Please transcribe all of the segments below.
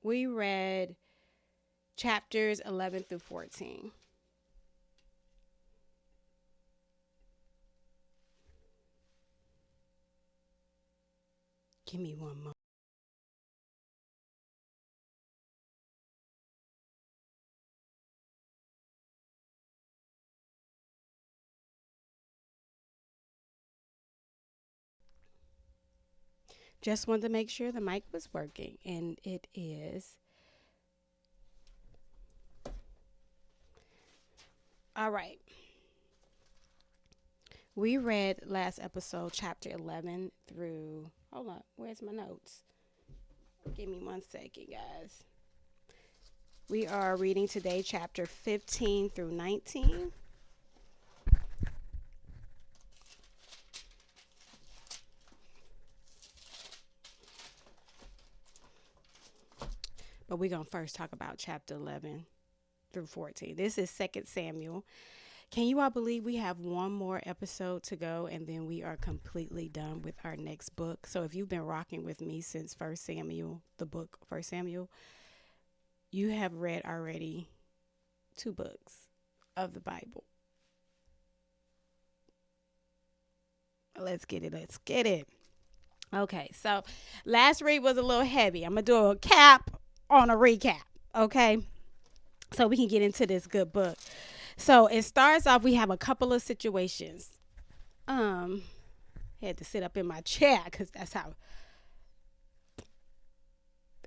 we read chapters 11 through 14. Give me one more. Just wanted to make sure the mic was working, and it is. All right. We read last episode, chapter 11 through. Hold on. Where's my notes? Give me 1 second, guys. We are reading today chapter 15 through 19. But we're going to first talk about chapter 11 through 14. This is 2 Samuel. Can you all believe we have one more episode to go and then we are completely done with our next book? So if you've been rocking with me since 1 Samuel, the book 1 Samuel, you have read already 2 books of the Bible. Let's get it. Let's get it. Okay, so last read was a little heavy. I'm going to do a cap on a recap, okay? So we can get into this good book. So it starts off, we have a couple of situations. Had to sit up in my chair because that's how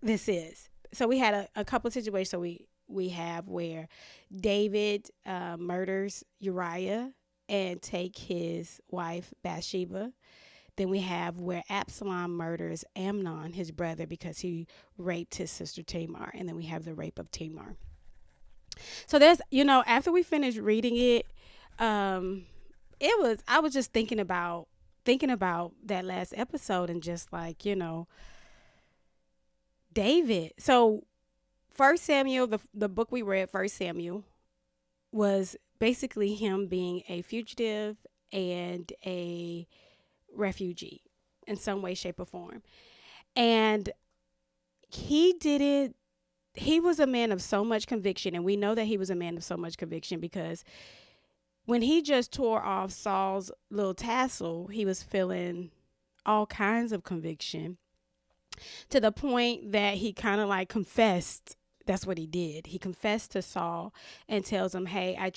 this is. So we had a couple of situations. So we have where David murders Uriah and take his wife Bathsheba. Then we have where Absalom murders Amnon, his brother, because he raped his sister Tamar. And then we have the rape of Tamar. So there's, after we finished reading it, I was just thinking about that last episode and just like, David. So 1 Samuel, the book we read, 1 Samuel, was basically him being a fugitive and a refugee in some way, shape, or form. And he was a man of so much conviction, and we know that he was a man of so much conviction because when he just tore off Saul's little tassel, he was feeling all kinds of conviction to the point that he kind of like confessed. That's what he did. He confessed to Saul and tells him, hey, I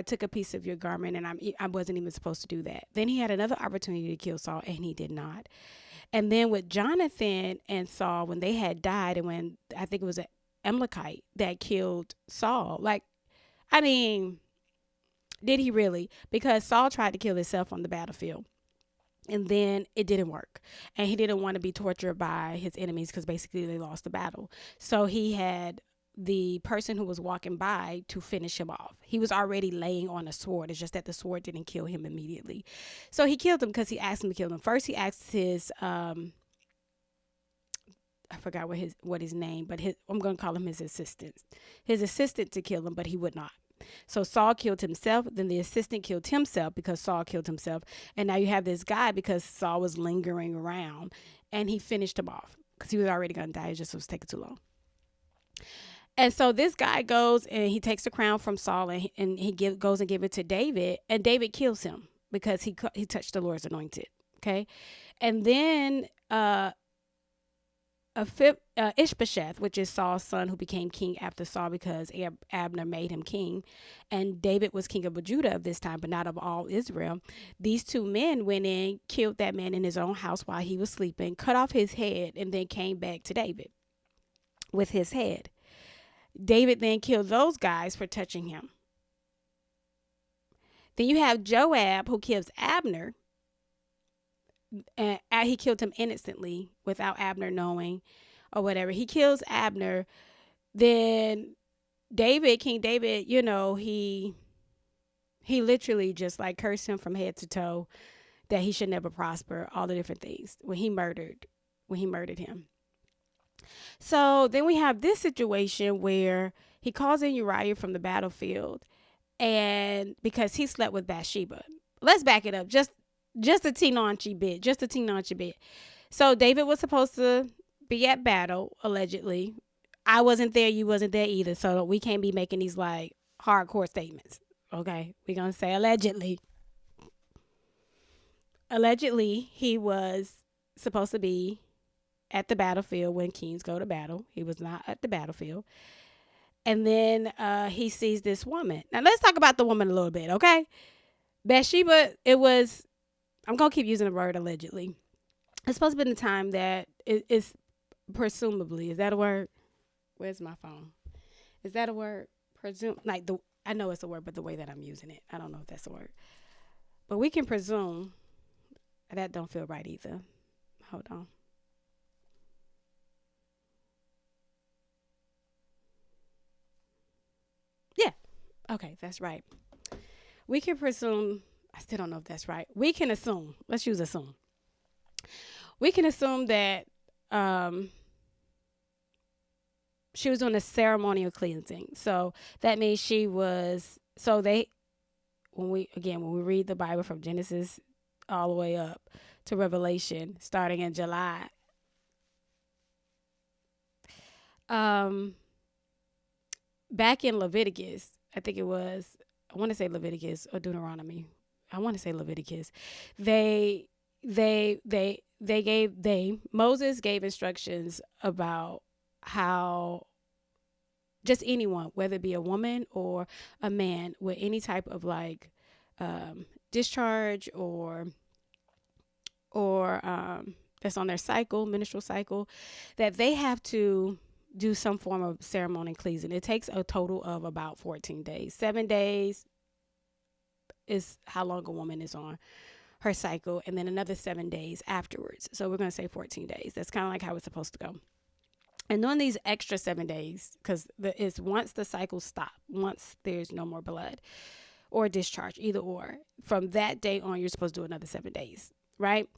took a piece of your garment and I wasn't even supposed to do that. Then he had another opportunity to kill Saul and he did not. And then with Jonathan and Saul, when they had died, and when I think it was an Amalekite that killed Saul, did he really? Because Saul tried to kill himself on the battlefield. And then it didn't work. And he didn't want to be tortured by his enemies because basically they lost the battle. So he had the person who was walking by to finish him off. He was already laying on a sword. It's just that the sword didn't kill him immediately. So he killed him because he asked him to kill him. First, he asked his, I forgot what his name, but I'm going to call him his assistant. His assistant to kill him, but he would not. So Saul killed himself. Then the assistant killed himself because Saul killed himself. And now you have this guy because Saul was lingering around and he finished him off because he was already going to die. It just was taking too long. And so this guy goes and he takes the crown from Saul and he goes and gives it to David. And David kills him because he touched the Lord's anointed. Okay. And then Ishbosheth, which is Saul's son, who became king after Saul because Abner made him king. And David was king of Judah of this time, but not of all Israel. These 2 men went in, killed that man in his own house while he was sleeping, cut off his head, and then came back to David with his head. David then killed those guys for touching him. Then you have Joab, who kills Abner. And he killed him innocently without Abner knowing or whatever. He kills Abner. Then King David, he literally just like cursed him from head to toe that he should never prosper, all the different things when he murdered him. So then we have this situation where he calls in Uriah from the battlefield, and because he slept with Bathsheba. Let's back it up just a teenanchy bit. So David was supposed to be at battle, allegedly. I wasn't there, you wasn't there either. So we can't be making these like hardcore statements. Okay. We're gonna say allegedly. Allegedly, he was supposed to be at the battlefield when kings go to battle. He was not at the battlefield. And then he sees this woman. Now let's talk about the woman a little bit, okay? Bathsheba, it was, I'm going to keep using the word allegedly. It's supposed to be the time that it is presumably, is that a word? Where's my phone? Is that a word? I know it's a word, but the way that I'm using it, I don't know if that's a word. But we can presume, that don't feel right either. Hold on. Yeah. Okay, that's right. We can presume, I still don't know if that's right. We can assume, let's use assume. We can assume that um, she was doing a ceremonial cleansing. So that means she was, so they, when we read the Bible from Genesis all the way up to Revelation, starting in July, um, back in Leviticus, I think it was, I want to say Leviticus or Deuteronomy. I want to say Leviticus. They Moses gave instructions about how just anyone, whether it be a woman or a man with any type of like discharge or that's on their cycle, menstrual cycle, that they have to do some form of ceremony cleansing. It takes a total of about 14 days. 7 days is how long a woman is on her cycle, and then another 7 days afterwards. So we're going to say 14 days. That's kind of like how it's supposed to go. And during these extra 7 days, because it's once the cycle stops, once there's no more blood or discharge, either or, from that day on, you're supposed to do another 7 days, right?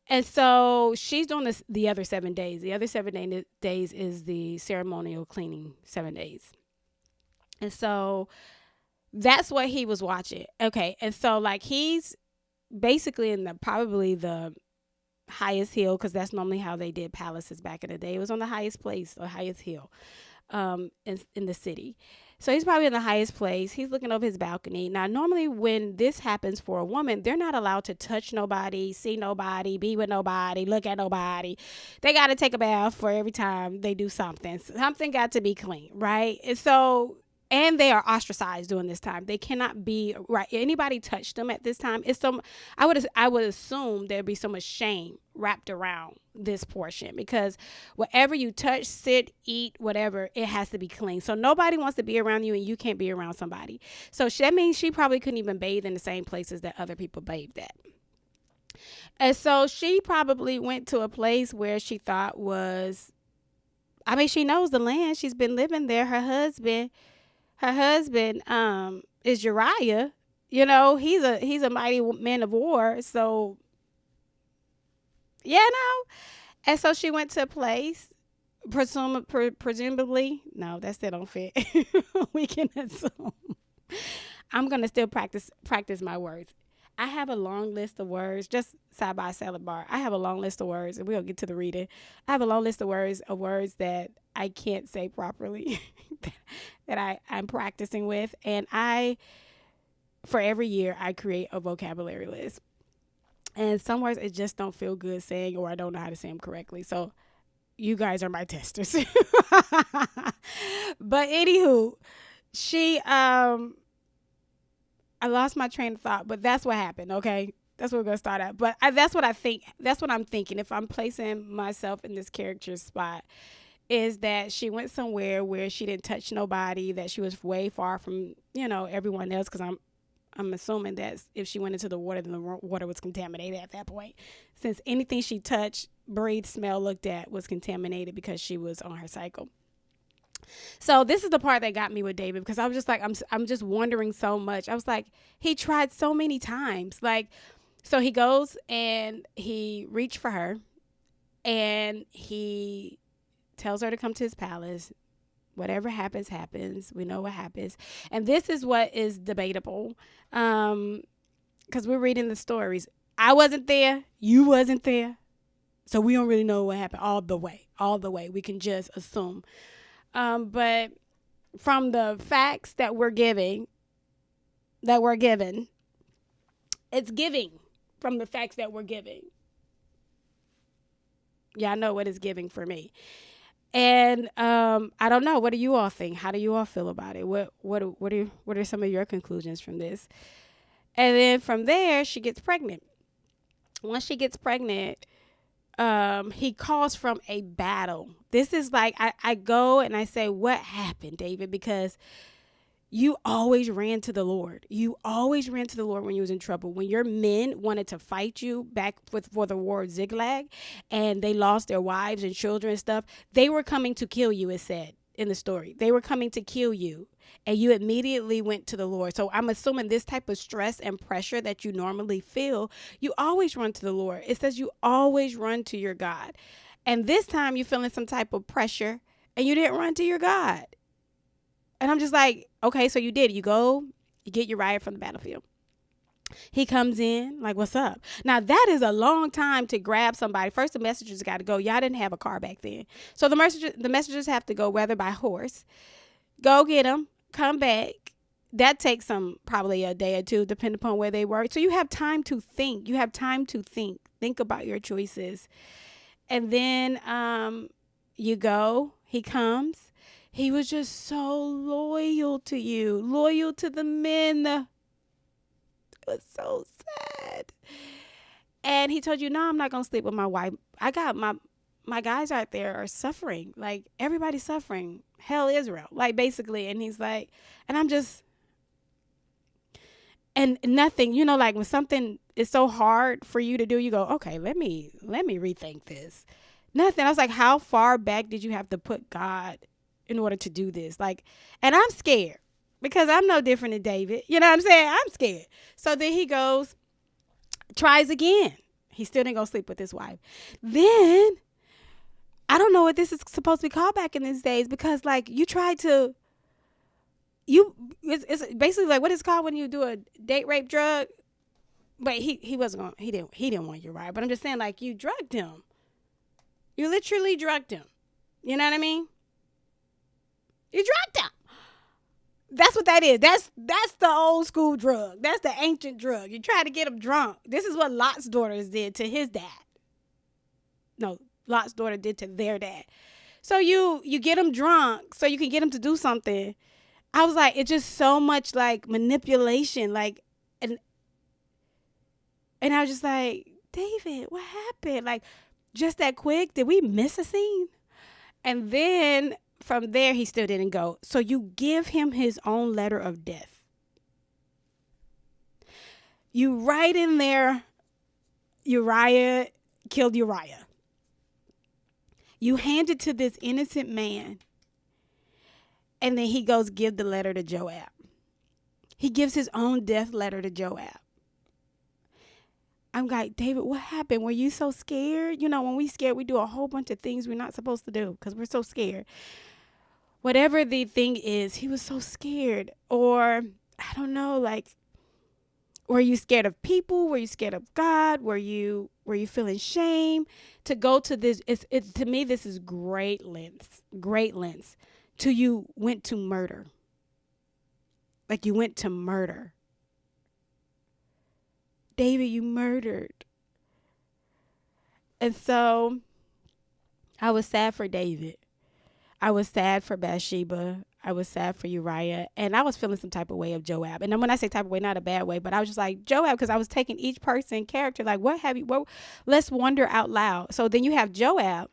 And so she's doing the other 7 days. The other 7 days is the ceremonial cleaning 7 days. And so that's what he was watching. Okay. And so like he's basically in probably the highest hill, because that's normally how they did palaces back in the day. It was on the highest place, the highest hill in the city. So he's probably in the highest place. He's looking over his balcony. Now, normally when this happens for a woman, they're not allowed to touch nobody, see nobody, be with nobody, look at nobody. They got to take a bath for every time they do something. Something got to be clean, right? And so, and they are ostracized during this time. They cannot be right. Anybody touch them at this time? I would assume there'd be so much shame wrapped around this portion, because whatever you touch, sit, eat, whatever, it has to be clean. So nobody wants to be around you, and you can't be around somebody. So that means she probably couldn't even bathe in the same places that other people bathed at. And so she probably went to a place where she thought was, I mean, she knows the land. She's been living there. Her husband is Uriah. You know, he's a mighty man of war. So, yeah, no. And so she went to a place, presumably. No, that still don't fit. We can assume. I'm gonna still practice my words. I have a long list of words, just side by salad bar. I have a long list of words, and we'll get to the reading. I have a long list of words that I can't say properly, that I'm practicing with. And for every year, I create a vocabulary list. And some words, it just don't feel good saying, or I don't know how to say them correctly. So you guys are my testers. But anywho, I lost my train of thought, but that's what happened. Okay. That's what we're going to start at. But that's what I think. That's what I'm thinking. If I'm placing myself in this character's spot, is that she went somewhere where she didn't touch nobody, that she was way far from, everyone else. Cause I'm assuming that if she went into the water, then the water was contaminated at that point, since anything she touched, breathed, smelled, looked at was contaminated because she was on her cycle. So this is the part that got me with David, because I was just like, I'm just wondering so much. I was like, he tried so many times. Like, so he goes and he reached for her, and he tells her to come to his palace. Whatever happens, happens. We know what happens. And this is what is debatable, because we're reading the stories. I wasn't there. You wasn't there. So we don't really know what happened all the way. All the way. We can just assume. But from the facts that we're given, it's giving from the facts that we're giving. Yeah, I know what it's giving for me. And I don't know. What do you all think? How do you all feel about it? What are some of your conclusions from this? And then from there, she gets pregnant. Once she gets pregnant, he calls from a battle. This is like I go and I say, what happened, David? Because you always ran to the Lord. You always ran to the Lord when you was in trouble. When your men wanted to fight you back for the war of Ziklag, and they lost their wives and children and stuff, they were coming to kill you, it said in the story. They were coming to kill you, and you immediately went to the Lord. So I'm assuming this type of stress and pressure that you normally feel, you always run to the Lord. It says you always run to your God. And this time you're feeling some type of pressure, and you didn't run to your God. And I'm just like, okay, so you did. You go, you get Uriah from the battlefield. He comes in, like, what's up? Now, that is a long time to grab somebody. First, the messengers got to go. Y'all didn't have a car back then. So the messengers have to go, whether by horse, go get them, come back. That takes probably a day or two, depending upon where they were. So you have time to think. You have time to think. Think about your choices. And then you go, he comes. He was just so loyal to you, loyal to the men. It was so sad. And he told you, no, I'm not going to sleep with my wife. I got my guys out there are suffering. Like, everybody's suffering. Hell, Israel. Like, basically. And he's like, and I'm just, and nothing, like when something is so hard for you to do, you go, okay, let me rethink this. Nothing. I was like, how far back did you have to put God in order to do this? Like, and I'm scared because I'm no different than David. You know what I'm saying? I'm scared. So then he goes, tries again. He still didn't go sleep with his wife. Then I don't know what this is supposed to be called back in these days, because like you tried to, it's basically like what it's called when you do a date rape drug. But he wasn't going, he didn't want you, right? But I'm just saying, like, you drugged him. You literally drugged him. You know what I mean? You drugged him. That's what that is. That's the old school drug. That's the ancient drug. You try to get him drunk. This is what Lot's daughters did to his dad. No, Lot's daughter did to their dad. So you get him drunk so you can get him to do something. I was like, it's just so much like manipulation. Like, and I was just like, David, what happened? Like, just that quick? Did we miss a scene? And then from there, he still didn't go. So you give him his own letter of death. You write in there, Uriah killed Uriah. You hand it to this innocent man. And then he goes give the letter to Joab. He gives his own death letter to Joab. I'm like, David, what happened? Were you so scared? When we scared, we do a whole bunch of things we're not supposed to do because we're so scared. Whatever the thing is, he was so scared. Or, I don't know, like, were you scared of people? Were you scared of God? Were you feeling shame? To go to this, to me, this is great lengths. Till you went to murder. Like, you went to murder. David, you murdered. And so I was sad for David. I was sad for Bathsheba. I was sad for Uriah. And I was feeling some type of way of Joab. And then when I say type of way, not a bad way, but I was just like, Joab, because I was taking each person character, like, let's wonder out loud. So then you have Joab.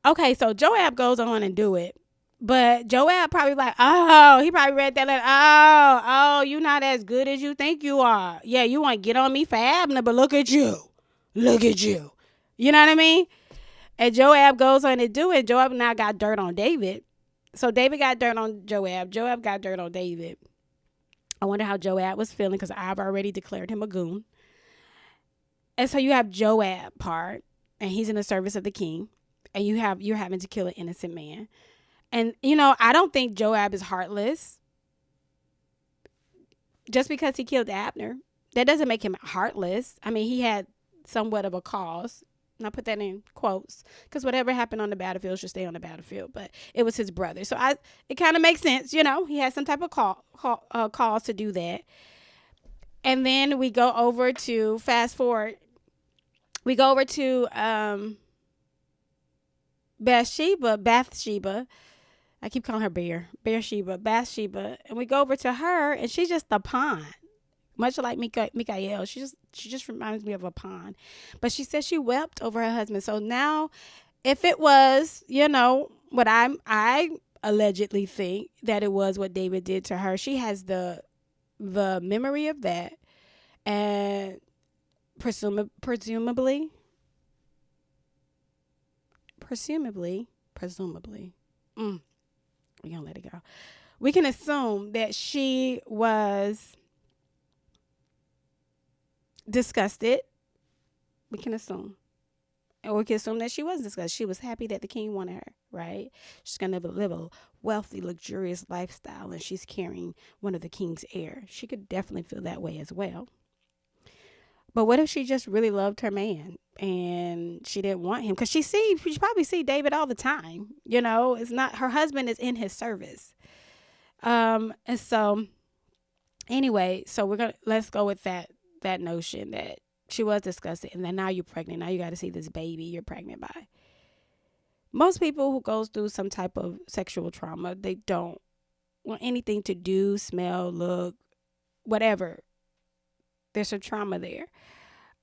Okay, so Joab goes on and do it. But Joab probably like, he probably read that letter. You're not as good as you think you are. Yeah, you want to get on me for Abner, but look at you. Look at you. You know what I mean? And Joab goes on to do it. Joab now got dirt on David. So David got dirt on Joab. Joab got dirt on David. I wonder how Joab was feeling because I've already declared him a goon. And so you have Joab part, and he's in the service of the king. And you're having to kill an innocent man. And, I don't think Joab is heartless. Just because he killed Abner, that doesn't make him heartless. I mean, he had somewhat of a cause. And I put that in quotes because whatever happened on the battlefield should stay on the battlefield. But it was his brother, so it kind of makes sense, He had some type of cause to do that. And then we go over to fast forward. We go over to Bathsheba. I keep calling her Bathsheba, and we go over to her, and she's just a pawn, much like Mikael. She just reminds me of a pawn, but she said she wept over her husband. So now, if it was, what I allegedly think that it was what David did to her, she has the memory of that, and presumably, we're gonna let it go. We can assume that she was disgusted. We can assume. And we can assume that she was disgusted. She was happy that the king wanted her, right? She's going to live a wealthy, luxurious lifestyle, and she's carrying one of the king's heir. She could definitely feel that way as well. But what if she just really loved her man and she didn't want him? Because she probably see David all the time. It's not, her husband is in his service. And so anyway, so let's go with that notion that she was disgusted, and then now you're pregnant. Now you got to see this baby you're pregnant by. Most people who goes through some type of sexual trauma, they don't want anything to do, smell, look, whatever. There's some trauma there.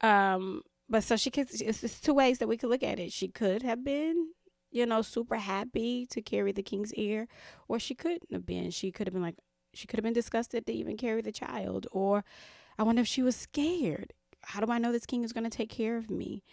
But so it's two ways that we could look at it. She could have been, super happy to carry the king's heir, or she couldn't have been. She could have been disgusted to even carry the child. Or I wonder if she was scared. How do I know this king is going to take care of me?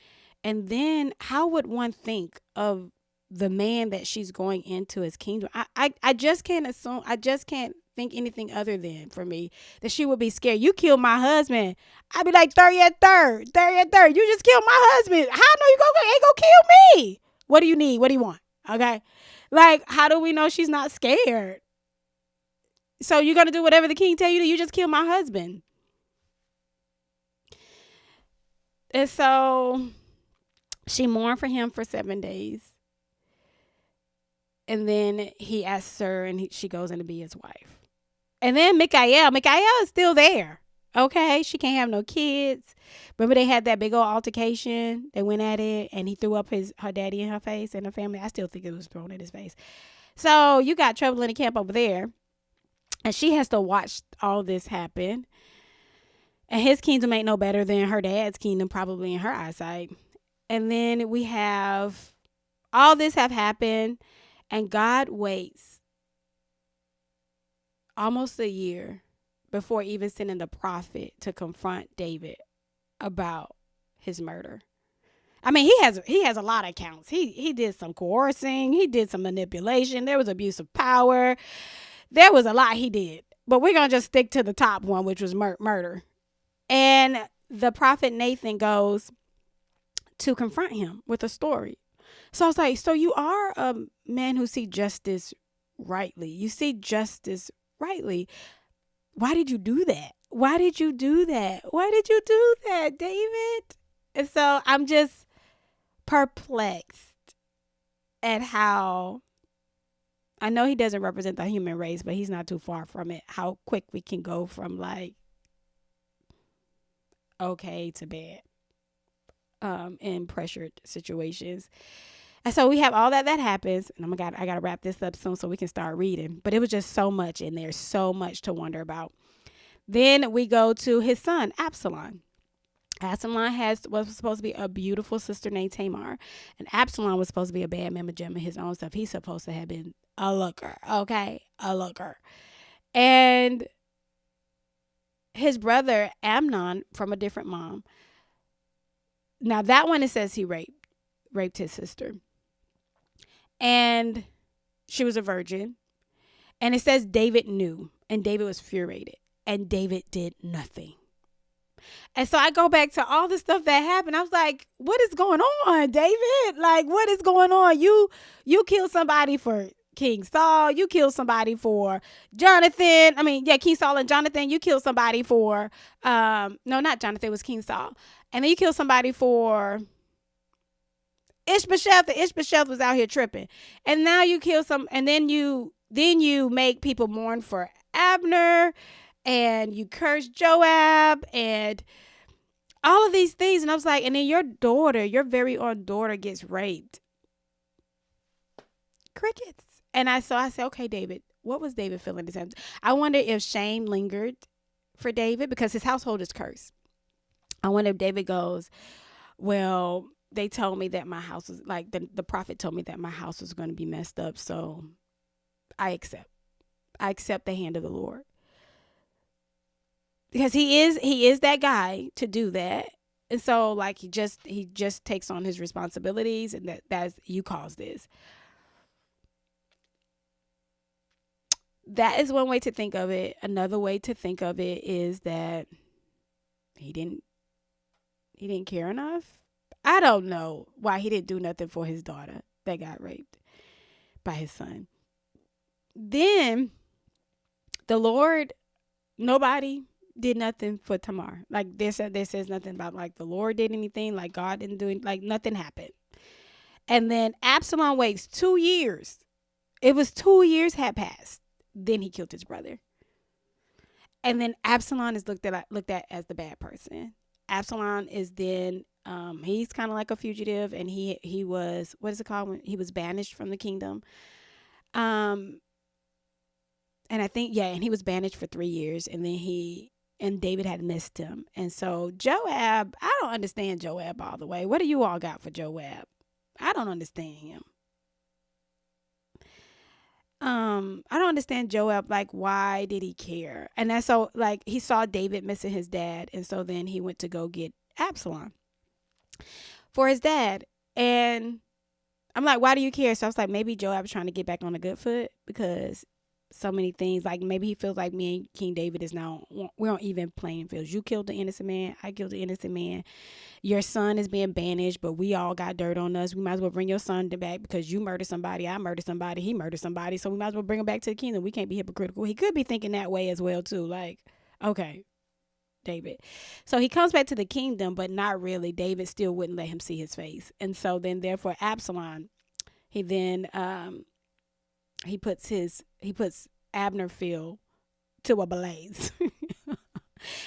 And then how would one think of the man that she's going into his kingdom? I just can't assume. I just can't think anything other than, for me, that she would be scared. You killed my husband. I'd be like, 30 at third. You just killed my husband. How know you ain't gonna kill me? What do you need? What do you want? Okay. Like, how do we know she's not scared? So you're going to do whatever the king tell you to? You just killed my husband. And so she mourned for him for 7 days. And then he asks her, and she goes in to be his wife. And then Mikael is still there. Okay, she can't have no kids. Remember they had that big old altercation? They went at it, and he threw up her daddy in her face and her family. I still think it was thrown in his face. So you got trouble in the camp over there. And she has to watch all this happen. And his kingdom ain't no better than her dad's kingdom, probably in her eyesight. And then we have all this have happened, and God waits almost a year before even sending the prophet to confront David about his murder. I mean, he has a lot of accounts. He did some coercing. He did some manipulation. There was abuse of power. There was a lot he did. But we're going to just stick to the top one, which was murder. And the prophet Nathan goes to confront him with a story. So I was like, so you are a man who see justice rightly. You see justice rightly. Why did you do that? Why did you do that? Why did you do that, David? And so I'm just perplexed at how, I know he doesn't represent the human race, but he's not too far from it. How quick we can go from like okay to bad in pressured situations. And so we have all that happens, and I gotta wrap this up soon so we can start reading. But it was just so much in there, so much to wonder about. Then we go to his son, Absalom. Absalom was supposed to be a beautiful sister named Tamar, and Absalom was supposed to be a bad mamma jamma, his own stuff. He's supposed to have been a looker, okay, a looker. And his brother Amnon, from a different mom. Now that one, it says he raped his sister, and she was a virgin. And it says David knew, and David was furiated, and David did nothing. And so I go back to all the stuff that happened. I was like, what is going on, David? Like, what is going on? You killed somebody for King Saul. You killed somebody for Jonathan. King Saul and Jonathan. You killed somebody for, no, not Jonathan, it was King Saul. And then you killed somebody for Ishbosheth, the Ishbosheth was out here tripping. And now you kill some, and then you make people mourn for Abner, and you curse Joab, and all of these things. And I was like, and then your daughter, your very own daughter, gets raped. Crickets. And I said, okay, David, what was David feeling this time? I wonder if shame lingered for David because his household is cursed. I wonder if David goes, well, they told me that my house was like the prophet told me that my house was going to be messed up, so I accept the hand of the Lord, because he is that guy to do that. And so like he just takes on his responsibilities, and that's you caused this. That is one way to think of it. Another way to think of it is that he didn't care enough. I don't know why he didn't do nothing for his daughter that got raped by his son. Then the Lord, nobody did nothing for Tamar. Like there says nothing about like the Lord did anything, like God didn't do it, like nothing happened. And then Absalom waits 2 years. It was 2 years had passed. Then he killed his brother. And then Absalom is looked at as the bad person. Absalom is then he's kind of like a fugitive, and he was, what is it called, when he was banished from the kingdom. And I think, yeah, and he was banished for 3 years, and then David had missed him. And so Joab, I don't understand Joab all the way. What do you all got for Joab? I don't understand him. I don't understand Joab. Like, why did he care? And that's so, like, he saw David missing his dad, and so then he went to go get Absalom for his dad. And I'm like, why do you care? So I was like, maybe Joab's trying to get back on a good foot, because so many things, like maybe he feels like me and King David is now, we're on even playing fields. You killed the innocent man, I killed the innocent man. Your son is being banished, but we all got dirt on us. We might as well bring your son back, because you murdered somebody, I murdered somebody, he murdered somebody, so we might as well bring him back to the kingdom. We can't be hypocritical. He could be thinking that way as well too. Like, okay, David. So he comes back to the kingdom, but not really. David still wouldn't let him see his face. And so then therefore Absalom, he then he puts Abner field to a blaze.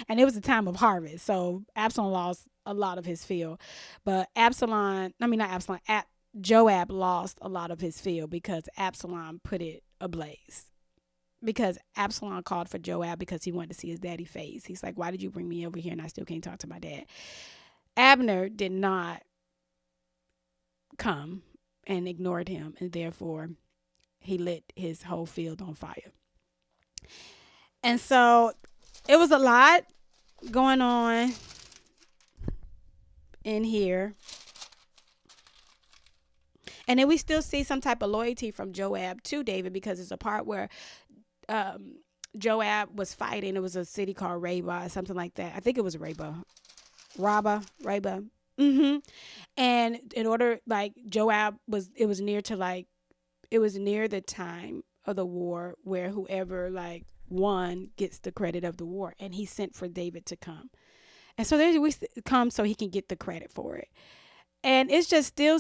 And it was a time of harvest, so Absalom lost a lot of his field. But Joab lost a lot of his field because Absalom put it ablaze. Because Absalom called for Joab because he wanted to see his daddy face. He's like, why did you bring me over here and I still can't talk to my dad? Abner did not come and ignored him, and therefore he lit his whole field on fire. And so it was a lot going on in here. And then we still see some type of loyalty from Joab to David, because it's a part where Joab was fighting. It was a city called Rabbah, something like that. I think it was Rabbah. And in order, like, Joab it was near the time of the war where whoever like won gets the credit of the war, and he sent for David to come. And so we come so he can get the credit for it. And it's still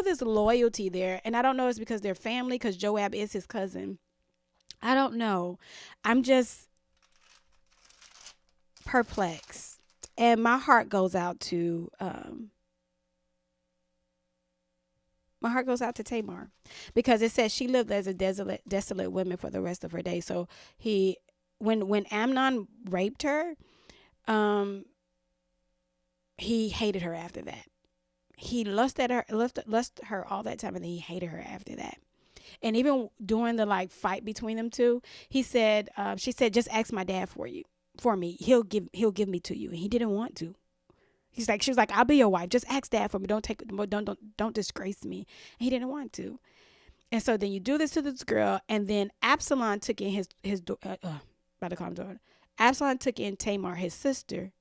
this loyalty there. And I don't know if it's because they're family, because Joab is his cousin. I don't know. I'm just perplexed. And my heart goes out to Tamar, because it says she lived as a desolate woman for the rest of her days. So when Amnon raped her, he hated her after that. He lusted her all that time, and then he hated her after that. And even during the like fight between them two, she said, just ask my dad for me. He'll give me to you. And he didn't want to. She was like, I'll be your wife. Just ask dad for me. Don't disgrace me. And he didn't want to. And so then you do this to this girl, and then Absalom took in Absalom took in Tamar, his sister,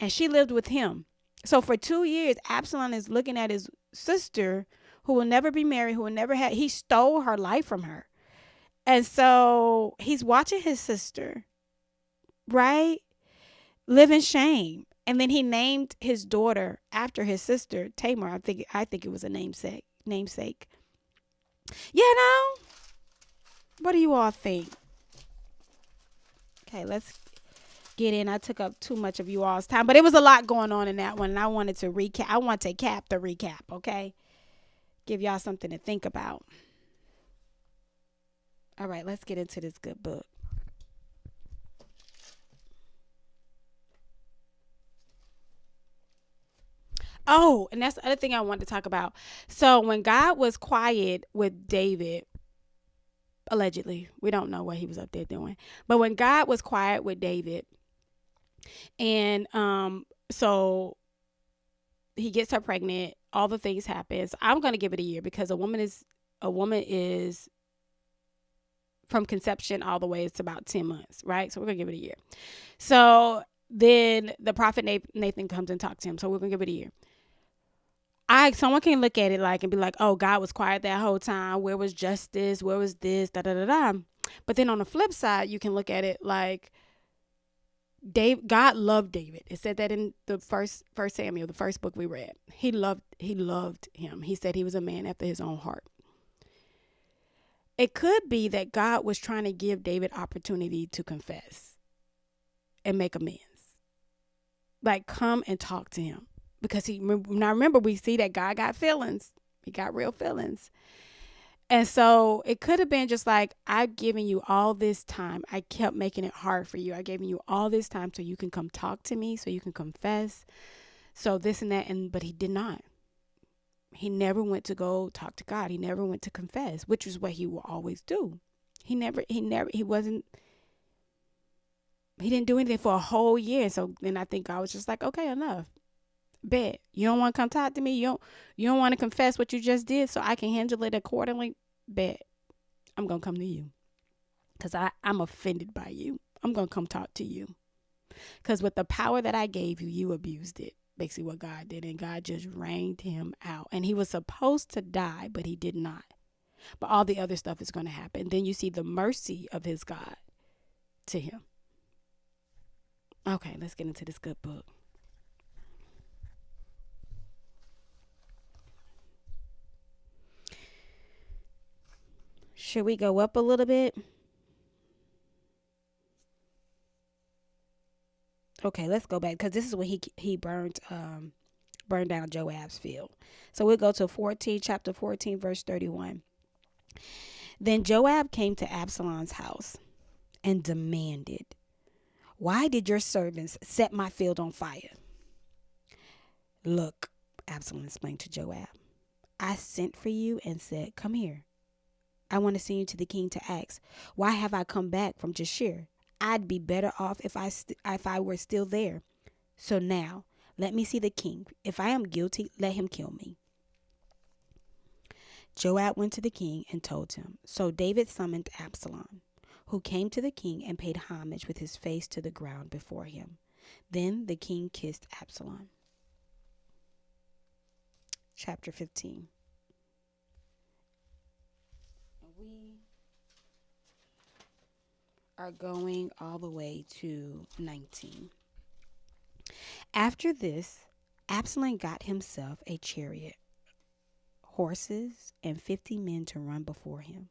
and she lived with him. So for 2 years, Absalom is looking at his sister, who will never be married, he stole her life from her. And so he's watching his sister, right, live in shame. And then he named his daughter after his sister Tamar. I think it was a namesake. Namesake. You know, what do you all think? Okay, let's get in. I took up too much of you all's time, but it was a lot going on in that one, and I wanted to recap. I want to cap the recap. Okay, give y'all something to think about. All right, let's get into this good book. Oh, and that's the other thing I wanted to talk about. So when God was quiet with David, allegedly, we don't know what he was up there doing, but when God was quiet with David, and so he gets her pregnant, all the things happen. So I'm gonna give it a year because a woman is from conception all the way it's about 10 months, right? So we're gonna give it a year. So then the prophet Nathan comes and talks to him. So we're gonna give it a year. Someone can look at it like and be like, oh, God was quiet that whole time. Where was justice? Where was this? Da da da da. But then on the flip side, you can look at it like God loved David. It said that in the first Samuel, the first book we read. He loved him. He said he was a man after his own heart. It could be that God was trying to give David opportunity to confess and make amends. Like, come and talk to him. Because now remember, we see that God got feelings. He got real feelings. And so it could have been just like, I've given you all this time. I kept making it hard for you. I gave you all this time so you can come talk to me, so you can confess. So this and that. But he did not. He never went to go talk to God. He never went to confess, which is what he will always do. He didn't do anything for a whole year. So then I think God was just like, okay, enough. Bet. You don't want to come talk to me. You don't want to confess what you just did so I can handle it accordingly. Bet. I'm going to come to you because I'm offended by you. I'm going to come talk to you because with the power that I gave you, you abused it. Basically what God did. And God just rained him out. And he was supposed to die, but he did not. But all the other stuff is going to happen. Then you see the mercy of his God to him. Okay, let's get into this good book. Should we go up a little bit? Okay, let's go back because this is when he burned down Joab's field. So we'll go to chapter 14, verse 31. Then Joab came to Absalom's house and demanded, "Why did your servants set my field on fire?" "Look," Absalom explained to Joab, "I sent for you and said, 'Come here. I want to send you to the king to ask, why have I come back from Jashir? I'd be better off if I were still there. So now, let me see the king. If I am guilty, let him kill me.'" Joab went to the king and told him. So David summoned Absalom, who came to the king and paid homage with his face to the ground before him. Then the king kissed Absalom. Chapter 15. We are going all the way to 19. After this, Absalom got himself a chariot, horses, and 50 men to run before him.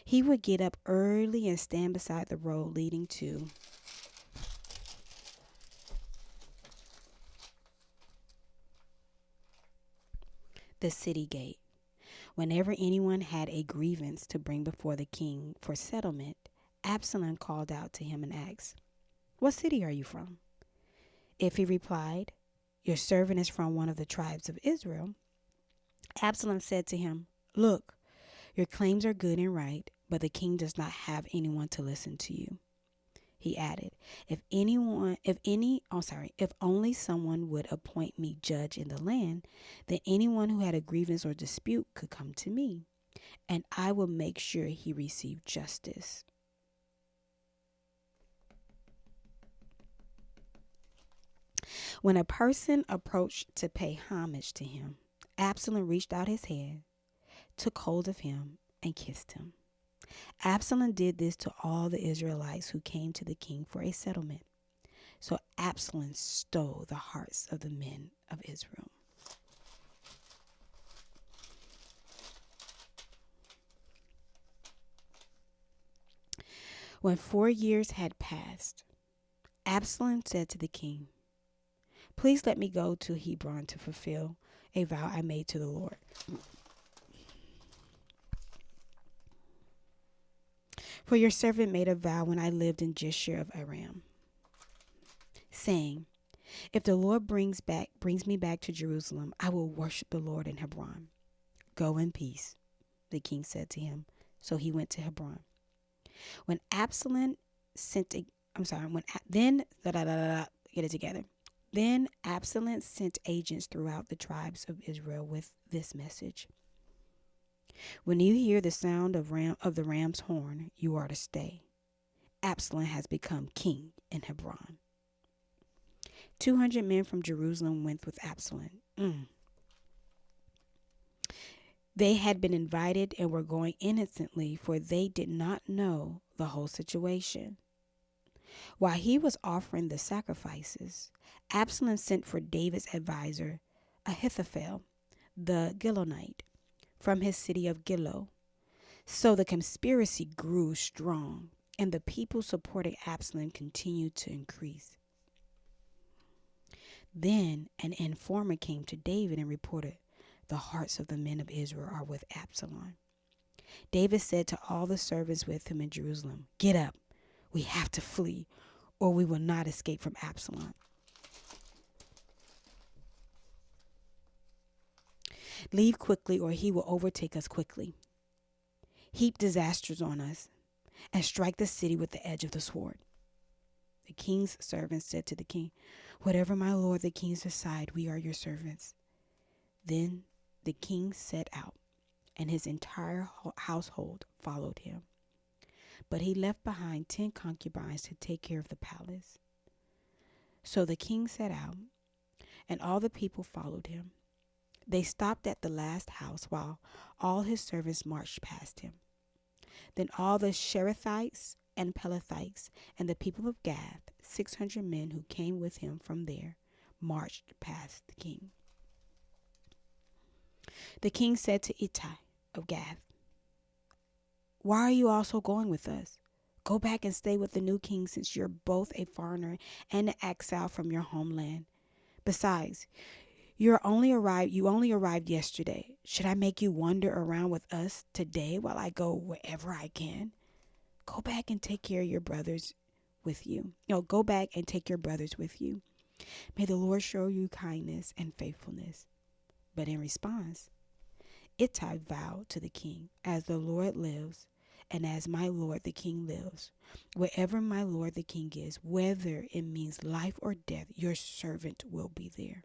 He would get up early and stand beside the road leading to the city gate. Whenever anyone had a grievance to bring before the king for settlement, Absalom called out to him and asked, "What city are you from?" If he replied, "Your servant is from one of the tribes of Israel," Absalom said to him, "Look, your claims are good and right, but the king does not have anyone to listen to you." He added, if only someone would appoint me judge in the land, then anyone who had a grievance or dispute could come to me, and I will make sure he received justice." When a person approached to pay homage to him, Absalom reached out his hand, took hold of him, and kissed him. Absalom did this to all the Israelites who came to the king for a settlement. So Absalom stole the hearts of the men of Israel. When 4 years had passed, Absalom said to the king, "Please let me go to Hebron to fulfill a vow I made to the Lord. For your servant made a vow when I lived in Jeshurun of Aram, saying, if the Lord brings me back to Jerusalem, I will worship the Lord in Hebron." "Go in peace," the king said to him. So he went to Hebron. When Absalom sent a, I'm sorry, when then get it together. Then Absalom sent agents throughout the tribes of Israel with this message: when you hear the sound of the ram's horn, you are to stay. Absalom has become king in Hebron. 200 men from Jerusalem went with Absalom. They had been invited and were going innocently, for they did not know the whole situation. While he was offering the sacrifices, Absalom sent for David's advisor, Ahithophel, the Gilonite, from his city of Gilo. So the conspiracy grew strong, and the people supporting Absalom continued to increase. Then an informer came to David and reported, "The hearts of the men of Israel are with Absalom." David said to all the servants with him in Jerusalem, "Get up, we have to flee, or we will not escape from Absalom. Leave quickly, or he will overtake us quickly, heap disasters on us, and strike the city with the edge of the sword." The king's servants said to the king, "Whatever my lord the king decide, we are your servants." Then the king set out, and his entire household followed him. But he left behind 10 concubines to take care of the palace. So the king set out, and all the people followed him. They stopped at the last house while all his servants marched past him. Then all the Sherethites and Pelethites and the people of Gath, 600 men who came with him from there, marched past the king. The king said to Ittai of Gath, "Why are you also going with us? Go back and stay with the new king, since you're both a foreigner and an exile from your homeland. Besides, you only arrived yesterday. Should I make you wander around with us today while I go wherever I can? Go back and take your brothers with you. Go back and take your brothers with you. May the Lord show you kindness and faithfulness." But in response, Ittai vowed to the king, "As the Lord lives, and as my lord the king lives, wherever my lord the king is, whether it means life or death, your servant will be there."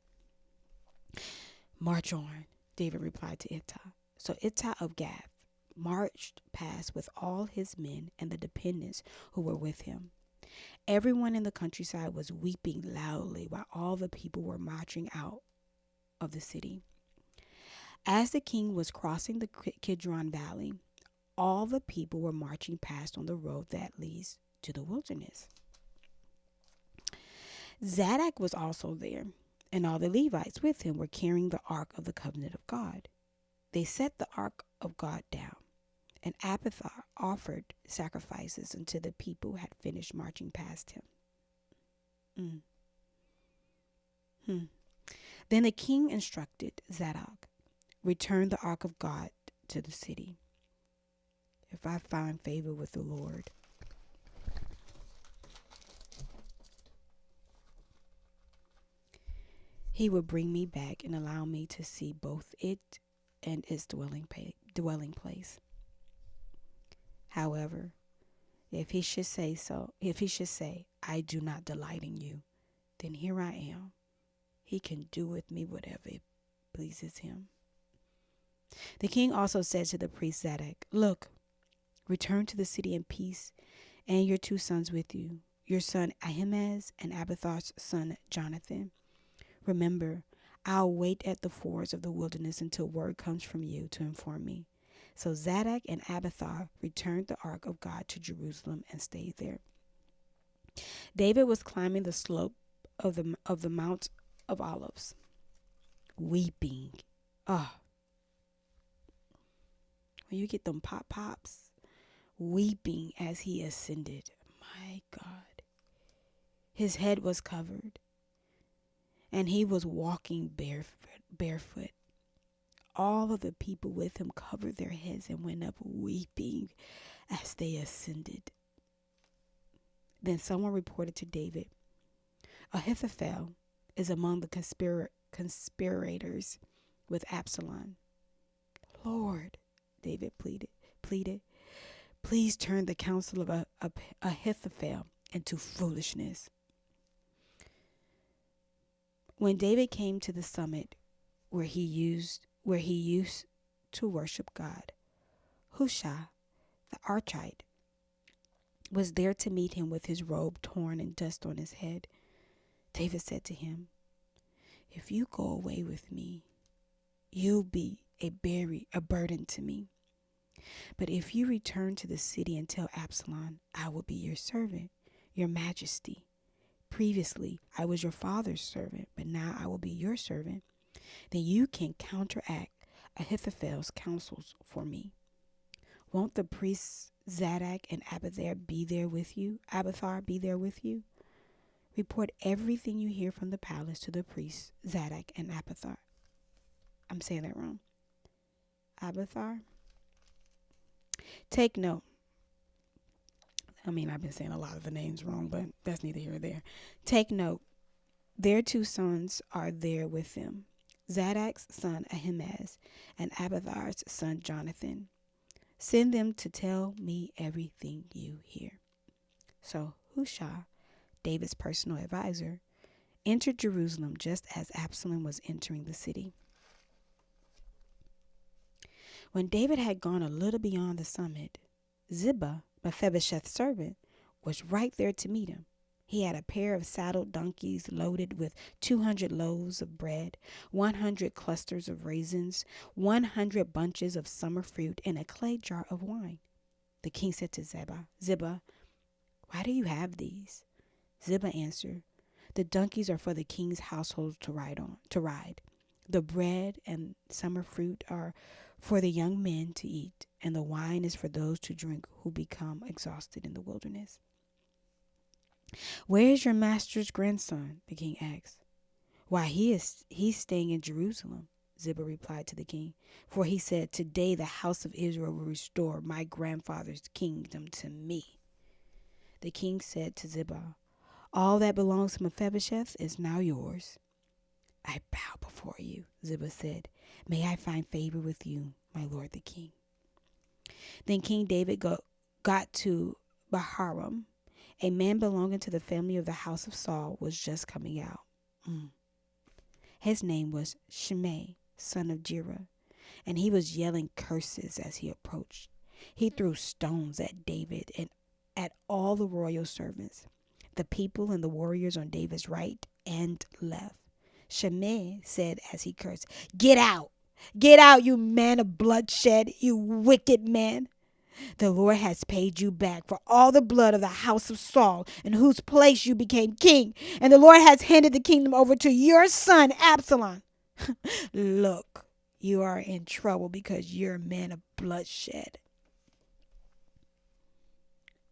"March on," David replied to Ittai. So Ittai of Gath marched past with all his men and the dependents who were with him. Everyone in the countryside was weeping loudly while all the people were marching out of the city. As the king was crossing the Kidron Valley, all the people were marching past on the road that leads to the wilderness. Zadok was also there, and all the Levites with him were carrying the Ark of the Covenant of God. They set the Ark of God down, and Abiathar offered sacrifices until the people had finished marching past him. Then the king instructed Zadok, "Return the Ark of God to the city. If I find favor with the Lord, he will bring me back and allow me to see both it and its dwelling place. However, if he should say, I do not delight in you, then here I am. He can do with me whatever pleases him." The king also said to the priest Zadok, "Look, return to the city in peace, and your 2 sons with you, your son Ahimaaz and Abiathar's son Jonathan. Remember, I'll wait at the fords of the wilderness until word comes from you to inform me." So Zadok and Abiathar returned the ark of God to Jerusalem and stayed there. David was climbing the slope of the Mount of Olives, weeping. Ah, when you get them pops, weeping as he ascended. My God. His head was covered, and he was walking barefoot. All of the people with him covered their heads and went up weeping as they ascended. Then someone reported to David, Ahithophel is among the conspirators with Absalom. Lord, David pleaded, please turn the counsel of Ahithophel into foolishness. When David came to the summit where he used to worship God, Hushai, the Archite, was there to meet him with his robe torn and dust on his head. David said to him, if you go away with me, you'll be a burden to me. But if you return to the city and tell Absalom, I will be your servant, your majesty. Previously, I was your father's servant, but now I will be your servant. Then you can counteract Ahithophel's counsels for me. Won't the priests Zadok and Abiathar be there with you? Report everything you hear from the palace to the priests Zadok and Abiathar. I'm saying that wrong. Abiathar. Take note. I've been saying a lot of the names wrong, but that's neither here nor there. Take note. Their 2 sons are there with them, Zadok's son Ahimaaz and Abiathar's son Jonathan. Send them to tell me everything you hear. So Hushai, David's personal advisor, entered Jerusalem just as Absalom was entering the city. When David had gone a little beyond the summit, Ziba, Mephibosheth's servant, was right there to meet him. He had a pair of saddled donkeys loaded with 200 loaves of bread, 100 clusters of raisins, 100 bunches of summer fruit, and a clay jar of wine. The king said to Ziba, why do you have these? Ziba answered, the donkeys are for the king's household to ride. The bread and summer fruit are for the young men to eat, and the wine is for those to drink who become exhausted in the wilderness. Where is your master's grandson? The king asked. Why, he's staying in Jerusalem, Ziba replied to the king. For he said, today the house of Israel will restore my grandfather's kingdom to me. The king said to Ziba, all that belongs to Mephibosheth is now yours. I bow before you, Ziba said. May I find favor with you, my lord the king. Then King David got to Baharam. A man belonging to the family of the house of Saul was just coming out. His name was Shimei, son of Gera, and he was yelling curses as he approached. He threw stones at David and at all the royal servants, the people and the warriors on David's right and left. Shimei said as he cursed, Get out, you man of bloodshed, you wicked man. The Lord has paid you back for all the blood of the house of Saul, in whose place you became king, and the Lord has handed the kingdom over to your son Absalom. Look, you are in trouble because you're a man of bloodshed.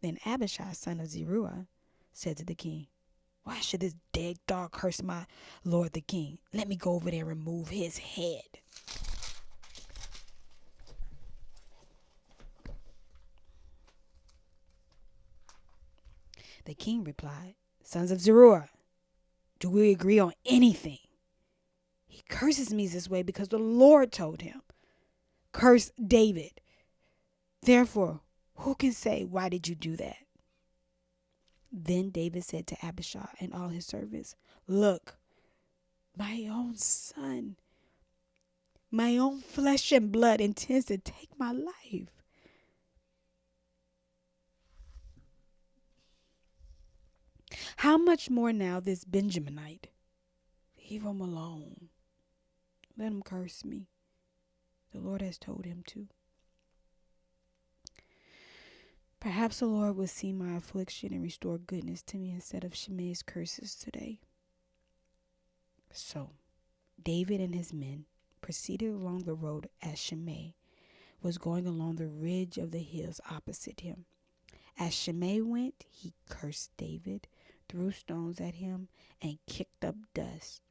Then Abishai, son of Zeruiah, said to the king, why should this dead dog curse my lord the king? Let me go over there and remove his head. The king replied, sons of Zeruiah, do we agree on anything? He curses me this way because the Lord told him, curse David. Therefore, who can say, why did you do that? Then David said to Abishai and all his servants, look, my own son, my own flesh and blood intends to take my life. How much more now this Benjaminite? Leave him alone. Let him curse me. The Lord has told him to. Perhaps the Lord will see my affliction and restore goodness to me instead of Shimei's curses today. So David and his men proceeded along the road as Shimei was going along the ridge of the hills opposite him. As Shimei went, he cursed David, threw stones at him, and kicked up dust.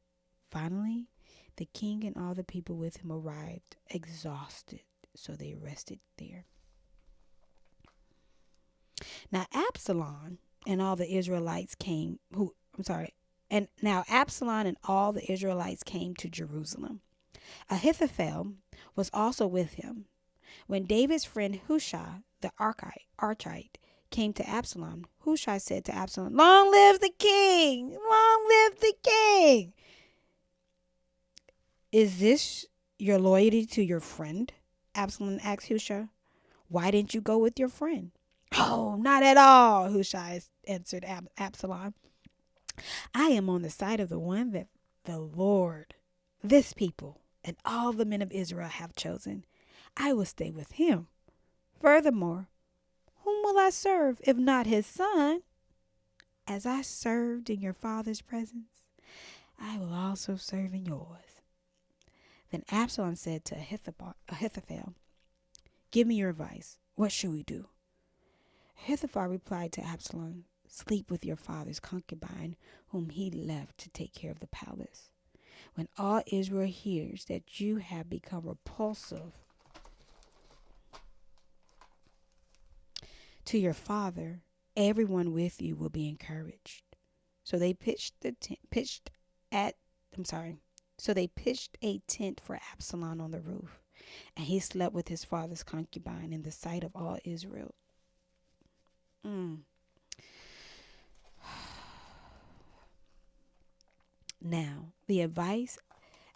Finally, the king and all the people with him arrived, exhausted, so they rested there. Now Absalom and all the Israelites came Absalom and all the Israelites came to Jerusalem. Ahithophel was also with him. When David's friend Hushai, the Archite, came to Absalom, Hushai said to Absalom, "Long live the king! Long live the king!" "Is this your loyalty to your friend?" Absalom asked Hushai. "Why didn't you go with your friend?" "Oh, not at all," Hushai answered Absalom. "I am on the side of the one that the Lord, this people, and all the men of Israel have chosen. I will stay with him. Furthermore, whom will I serve if not his son? As I served in your father's presence, I will also serve in yours." Then Absalom said to Ahithophel, "Give me your advice. What should we do?" Ahithophel replied to Absalom, "Sleep with your father's concubine, whom he left to take care of the palace. When all Israel hears that you have become repulsive to your father, everyone with you will be encouraged." So they pitched a tent for Absalom on the roof, and he slept with his father's concubine in the sight of all Israel. Now, the advice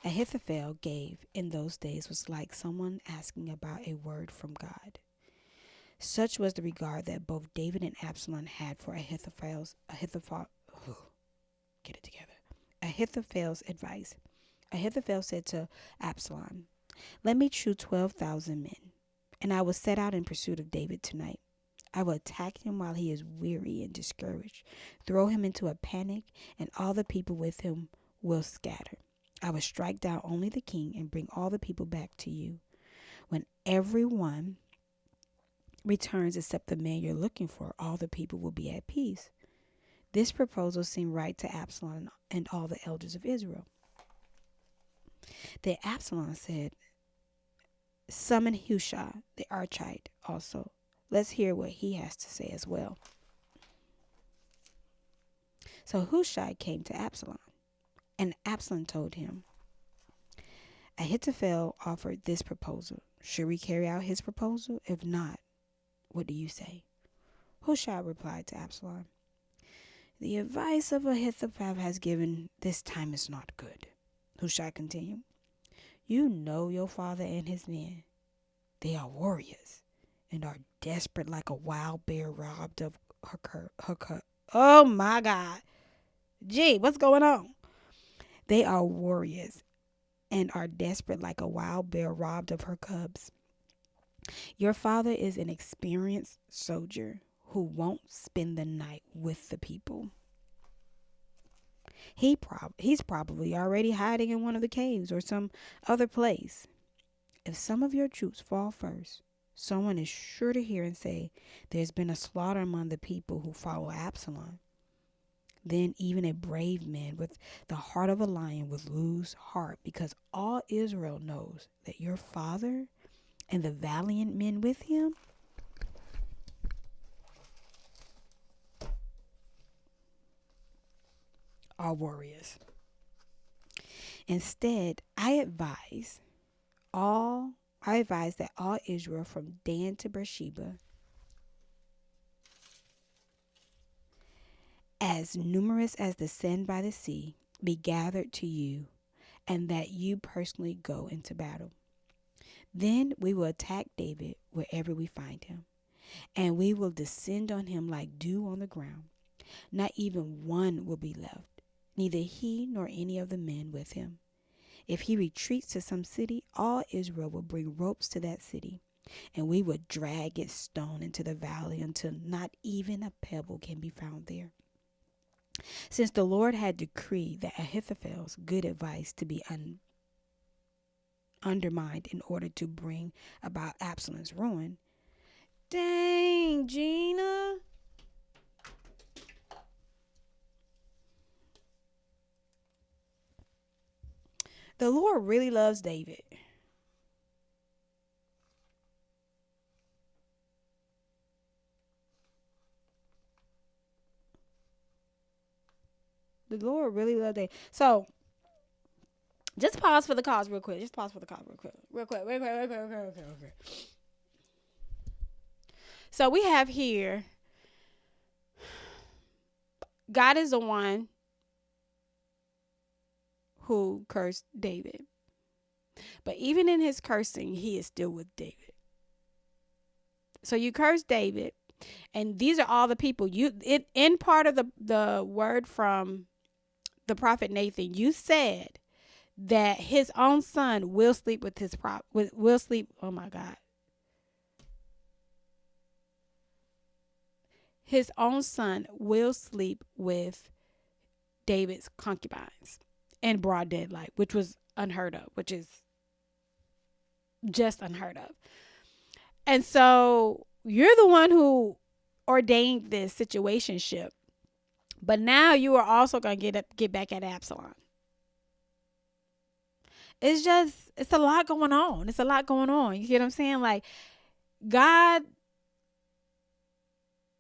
Ahithophel gave in those days was like someone asking about a word from God. Such was the regard that both David and Absalom had for Ahithophel's advice. Ahithophel said to Absalom, "Let me choose 12,000 men, and I will set out in pursuit of David tonight. I will attack him while he is weary and discouraged, throw him into a panic, and all the people with him will scatter. I will strike down only the king and bring all the people back to you. When everyone returns except the man you're looking for, all the people will be at peace." This proposal seemed right to Absalom and all the elders of Israel. Then Absalom said, "Summon Hushai the Archite also. Let's hear what he has to say as well." So Hushai came to Absalom, and Absalom told him, "Ahithophel offered this proposal. Should we carry out his proposal? If not, what do you say?" Hushai replied to Absalom, "The advice of Ahithophel has given this time is not good." Hushai continued, "You know your father and his men. They are warriors and are desperate like a wild bear robbed of her cub. Oh my God. Gee, what's going on? They are warriors and are desperate like a wild bear robbed of her cubs. Your father is an experienced soldier who won't spend the night with the people. He's probably already hiding in one of the caves or some other place. If some of your troops fall first, someone is sure to hear and say, 'There's been a slaughter among the people who follow Absalom.' Then even a brave man with the heart of a lion would lose heart, because all Israel knows that your father and the valiant men with him are warriors. Instead, I advise that all Israel from Dan to Beersheba, as numerous as the sand by the sea, be gathered to you, and that you personally go into battle. Then we will attack David wherever we find him, and we will descend on him like dew on the ground. Not even one will be left, neither he nor any of the men with him. If he retreats to some city, all Israel will bring ropes to that city. and we would drag its stone into the valley until not even a pebble can be found there. Since the Lord had decreed that Ahithophel's good advice to be undermined in order to bring about Absalom's ruin. Dang, Gina. The Lord really loves David. The Lord really loves David. So, just pause for the cause real quick. Just pause for the cause real quick. Real quick. Real quick. So, we have here God is the one who cursed David. But even in his cursing, he is still with David. So you curse David, and these are all the people in part of the word from the prophet Nathan. You said that his own son will sleep with his will sleep. Oh my God. His own son will sleep with David's concubines in broad daylight, which was unheard of, which is just unheard of. And so you're the one who ordained this situationship, but now you are also going to get back at Absalom. It's a lot going on. It's a lot going on. You get what I'm saying? Like, God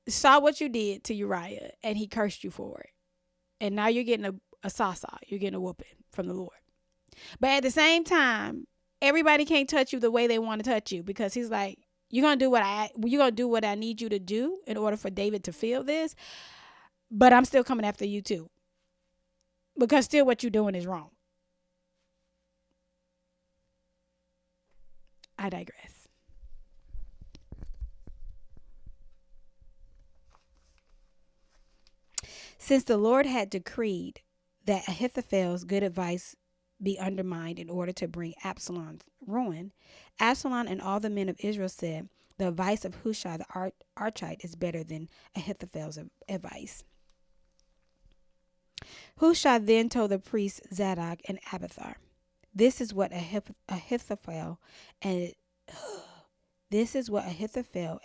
saw what you did to Uriah, and he cursed you for it. And now you're getting a sasa. You're getting a whooping from the Lord. But at the same time, everybody can't touch you the way they want to touch you, because he's like, you're going to do what I need you to do in order for David to feel this. But I'm still coming after you too, because still what you're doing is wrong. I digress. Since the Lord had decreed that Ahithophel's good advice be undermined in order to bring Absalom's ruin, Absalom and all the men of Israel said, the advice of Hushai the Archite is better than Ahithophel's advice. Hushai then told the priests Zadok and Abiathar, this is what Ahithophel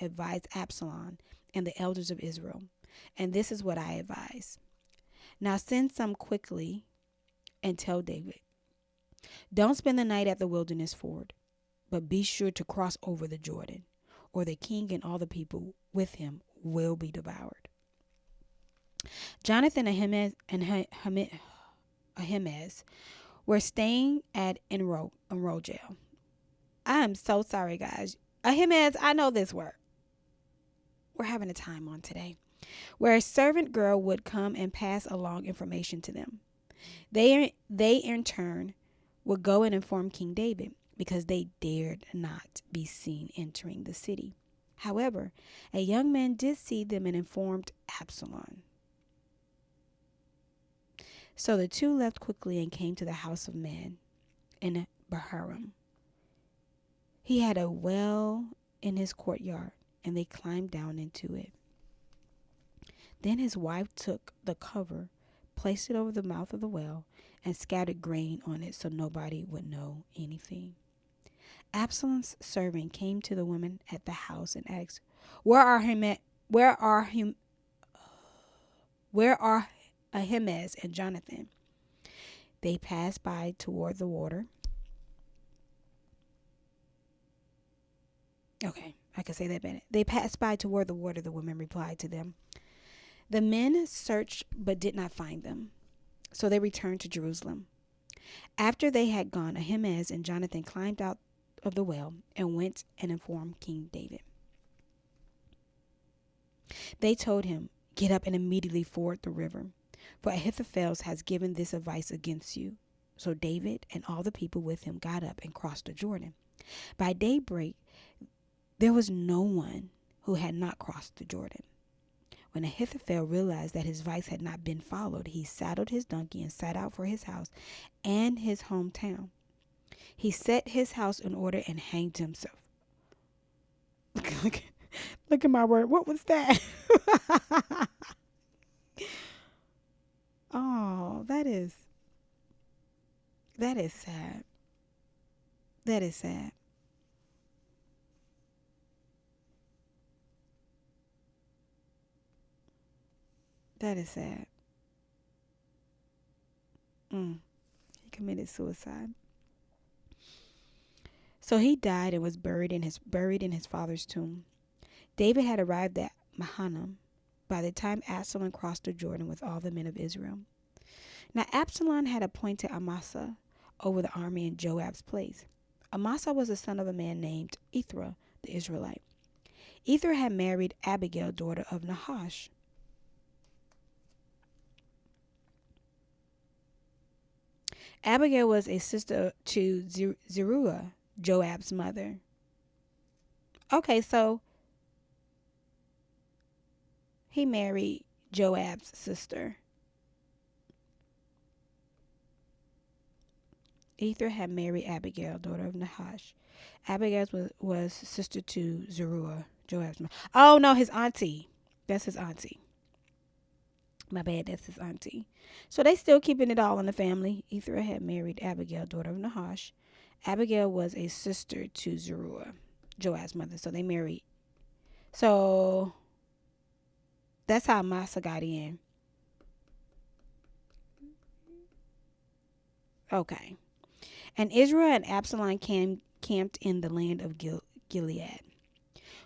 advised Absalom and the elders of Israel, and this is what I advise. Now send some quickly and tell David, don't spend the night at the wilderness ford, but be sure to cross over the Jordan, or the king and all the people with him will be devoured. Jonathan and Ahimaaz were staying at Enrogel. I am so sorry, guys. Ahimaaz, I know this word. We're having a time on today, where a servant girl would come and pass along information to them. They in turn would go and inform King David, because they dared not be seen entering the city. However, a young man did see them and informed Absalom. So the two left quickly and came to the house of man in Bahurim. He had a well in his courtyard, and they climbed down into it. Then his wife took the cover, placed it over the mouth of the well, and scattered grain on it so nobody would know anything. Absalom's servant came to the women at the house and asked, Where are Ahimaaz and Jonathan? They passed by toward the water. Okay, I can say that better. They passed by toward the water, the woman replied to them. The men searched but did not find them, so they returned to Jerusalem. After they had gone, Ahimaaz and Jonathan climbed out of the well and went and informed King David. They told him, Get up and immediately ford the river, for Ahithophel has given this advice against you. So David and all the people with him got up and crossed the Jordan. By daybreak, there was no one who had not crossed the Jordan. When Ahithophel realized that his advice had not been followed, he saddled his donkey and set out for his house and his hometown. He set his house in order and hanged himself. look, look at my word. What was that? Oh, that is sad. That is sad. That is sad. Mm. He committed suicide. So he died and was buried in his father's tomb. David had arrived at Mahanaim by the time Absalom crossed the Jordan with all the men of Israel. Now Absalom had appointed Amasa over the army in Joab's place. Amasa was the son of a man named Ithra, the Israelite. Ithra had married Abigail, daughter of Nahash. Abigail was a sister to Zeruiah, Joab's mother. Okay, so he married Joab's sister. Ether had married Abigail, daughter of Nahash. Abigail was sister to Zeruiah, Joab's mother. Oh, no, his auntie. That's his auntie. My bad, that's his auntie. So they still keeping it all in the family. Ether had married Abigail, daughter of Nahash. Abigail was a sister to Zeruiah, Joab's mother. So they married. So that's how Masa got in. Okay. And Israel and Absalom camped in the land of Gilead.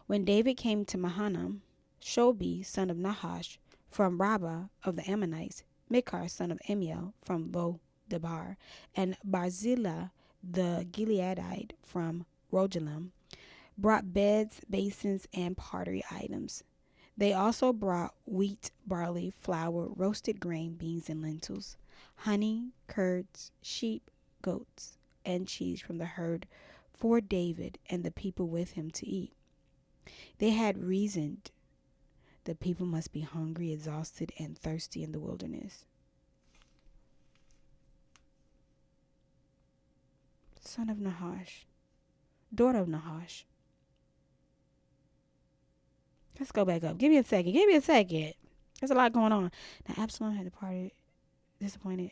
When David came to Mahanaim, Shobi, son of Nahash, from Rabbah of the Ammonites, Michar, son of Amiel, from Lo Debar, and Barzillai, the Gileadite, from Rogelim, brought beds, basins, and pottery items. They also brought wheat, barley, flour, roasted grain, beans, and lentils, honey, curds, sheep, goats, and cheese from the herd for David and the people with him to eat. They had reasoned the people must be hungry, exhausted, and thirsty in the wilderness. Son of Nahash, daughter of Nahash. Let's go back up. Give me a second. Give me a second. There's a lot going on. Now, Absalom had departed, disappointed.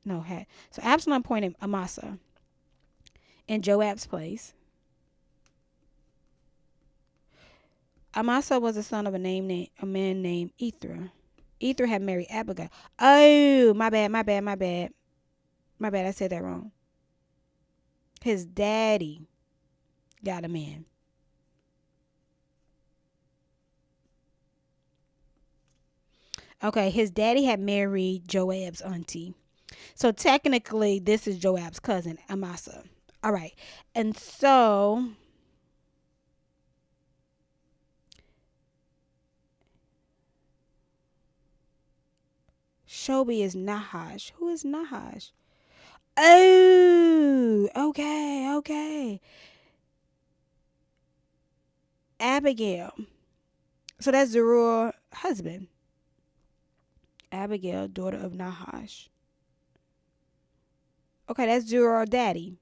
No, had. So Absalom appointed Amasa in Joab's place. Amasa was the son of a man named Ithra. Ithra had married Abigail. Oh, my bad, my bad, my bad. My bad, I said that wrong. His daddy got him in. Okay, his daddy had married Joab's auntie. So technically, this is Joab's cousin, Amasa. All right. And so Shobi is Nahash. Who is Nahash? Oh, okay, okay. Abigail. So that's Zeruiah's husband. Abigail, daughter of Nahash. Okay, that's Zeruiah's daddy.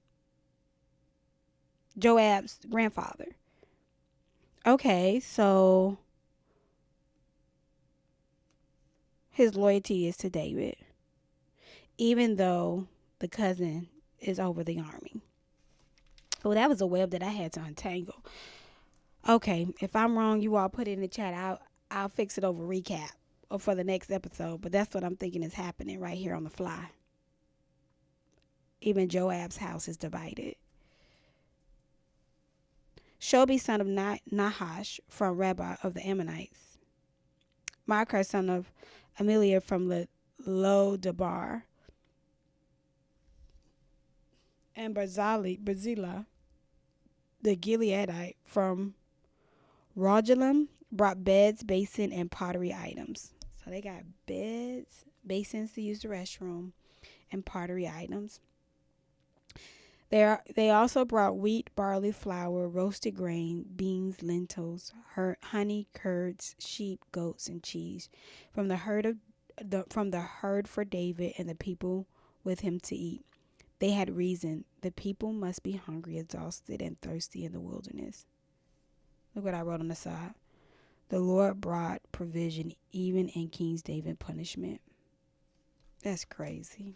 Joab's grandfather. Okay, so his loyalty is to David, even though the cousin is over the army. Oh, that was a web that I had to untangle. Okay, if I'm wrong, you all put it in the chat. I'll fix it over recap or for the next episode. But that's what I'm thinking is happening right here on the fly. Even Joab's house is divided. Shobi, son of Nahash, from Rabbah of the Ammonites. Machir, son of Amelia, from Lo Debar. And Barzillai, the Gileadite, from Rogelim, brought beds, basin, and pottery items. So they got beds, basins to use the restroom, and pottery items. They also brought wheat, barley, flour, roasted grain, beans, lentils, honey, curds, sheep, goats, and cheese from the herd for David and the people with him to eat. They had reason. The people must be hungry, exhausted, and thirsty in the wilderness. Look what I wrote on the side. The Lord brought provision even in King David's punishment. That's crazy.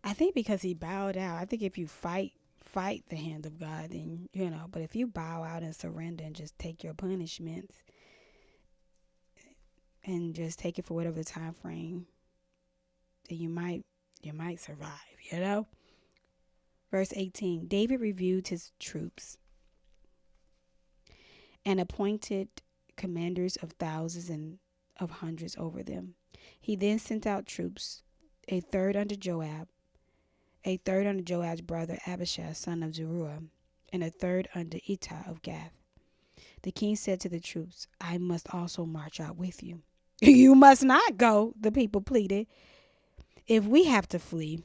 I think because he bowed out. I think if you fight the hand of God, then but if you bow out and surrender and just take your punishments and just take it for whatever time frame, then you might survive. Verse 18. David reviewed his troops and appointed commanders of thousands and of hundreds over them. He then sent out troops, a third under Joab's brother Abishai, son of Zeruiah, and a third under Ittai of Gath. The king said to the troops, I must also march out with you. You must not go, the people pleaded. If we have to flee,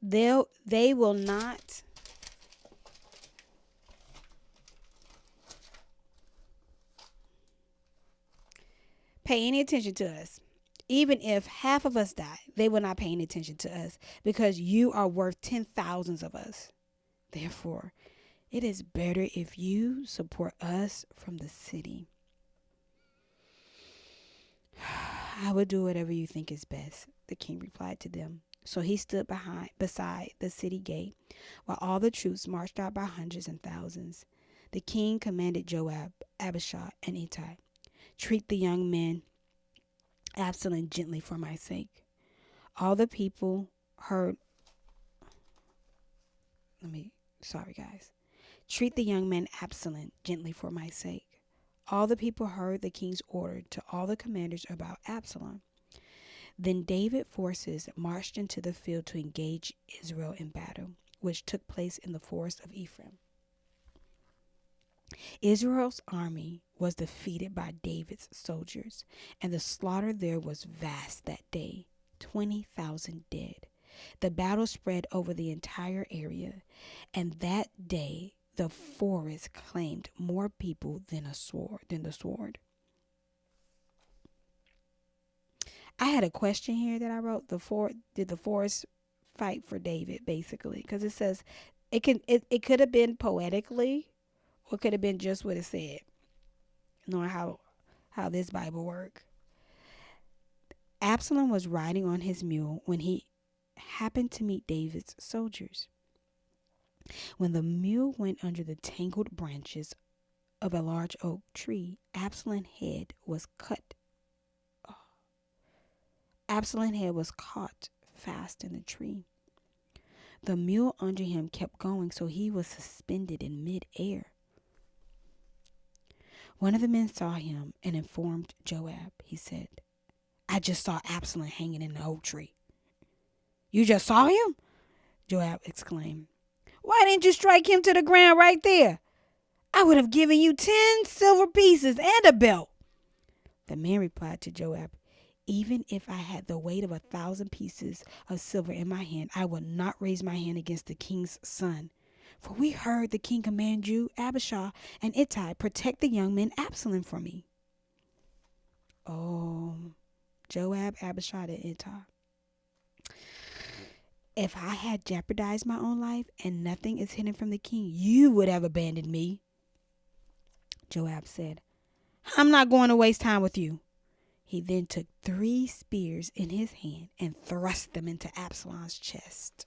they will not pay any attention to us. Even if half of us die, they will not pay any attention to us because you are worth 10,000s of us. Therefore, it is better if you support us from the city. I will do whatever you think is best, the king replied to them. So he stood beside the city gate while all the troops marched out by hundreds and thousands. The king commanded Joab, Abishai, and Ittai, treat the young men Absalom gently for my sake. All the people heard. Treat the young man Absalom gently for my sake. All the people heard the king's order to all the commanders about Absalom. Then David's forces marched into the field to engage Israel in battle, which took place in the forest of Ephraim. Israel's army was defeated by David's soldiers, and the slaughter there was vast that day, 20,000 dead. The battle spread over the entire area, and that day the forest claimed more people than the sword. I had a question here that I wrote. Did the forest fight for David, basically? Because it says it could have been poetically, or it could have been just what it said. Knowing how this Bible works. Absalom was riding on his mule when he happened to meet David's soldiers. When the mule went under the tangled branches of a large oak tree, Absalom's head was caught fast in the tree. The mule under him kept going, so he was suspended in midair. One of the men saw him and informed Joab. He said, I just saw Absalom hanging in the oak tree. You just saw him? Joab exclaimed. Why didn't you strike him to the ground right there? I would have given you 10 silver pieces and a belt. The man replied to Joab, even if I had the weight of 1,000 pieces of silver in my hand, I would not raise my hand against the king's son. For we heard the king command you, Abishai and Ittai, protect the young man Absalom for me. Oh, Joab, Abishai, and Ittai. If I had jeopardized my own life and nothing is hidden from the king, you would have abandoned me. Joab said, I'm not going to waste time with you. He then took 3 spears in his hand and thrust them into Absalom's chest.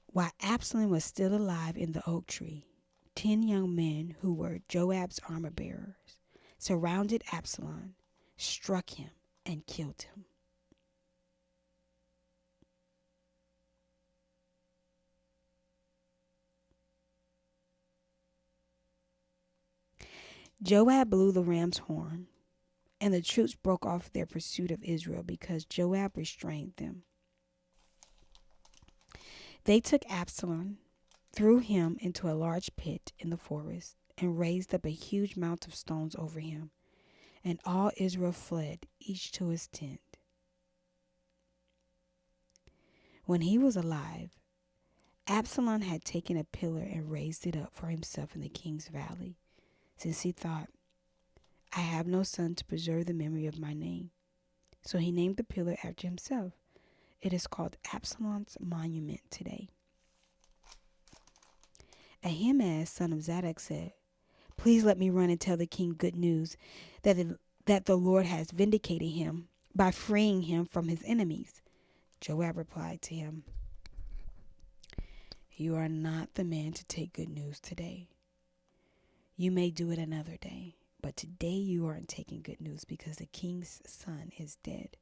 While Absalom was still alive in the oak tree, 10 young men who were Joab's armor bearers surrounded Absalom, struck him, and killed him. Joab blew the ram's horn, and the troops broke off their pursuit of Israel because Joab restrained them. They took Absalom, threw him into a large pit in the forest, and raised up a huge mount of stones over him. And all Israel fled, each to his tent. When he was alive, Absalom had taken a pillar and raised it up for himself in the king's valley, since he thought, I have no son to preserve the memory of my name. So he named the pillar after himself. It is called Absalom's monument today. Ahimaaz, son of Zadok, said, "Please let me run and tell the king good news that the Lord has vindicated him by freeing him from his enemies." Joab replied to him, "You are not the man to take good news today. You may do it another day, but today you aren't taking good news because the king's son is dead."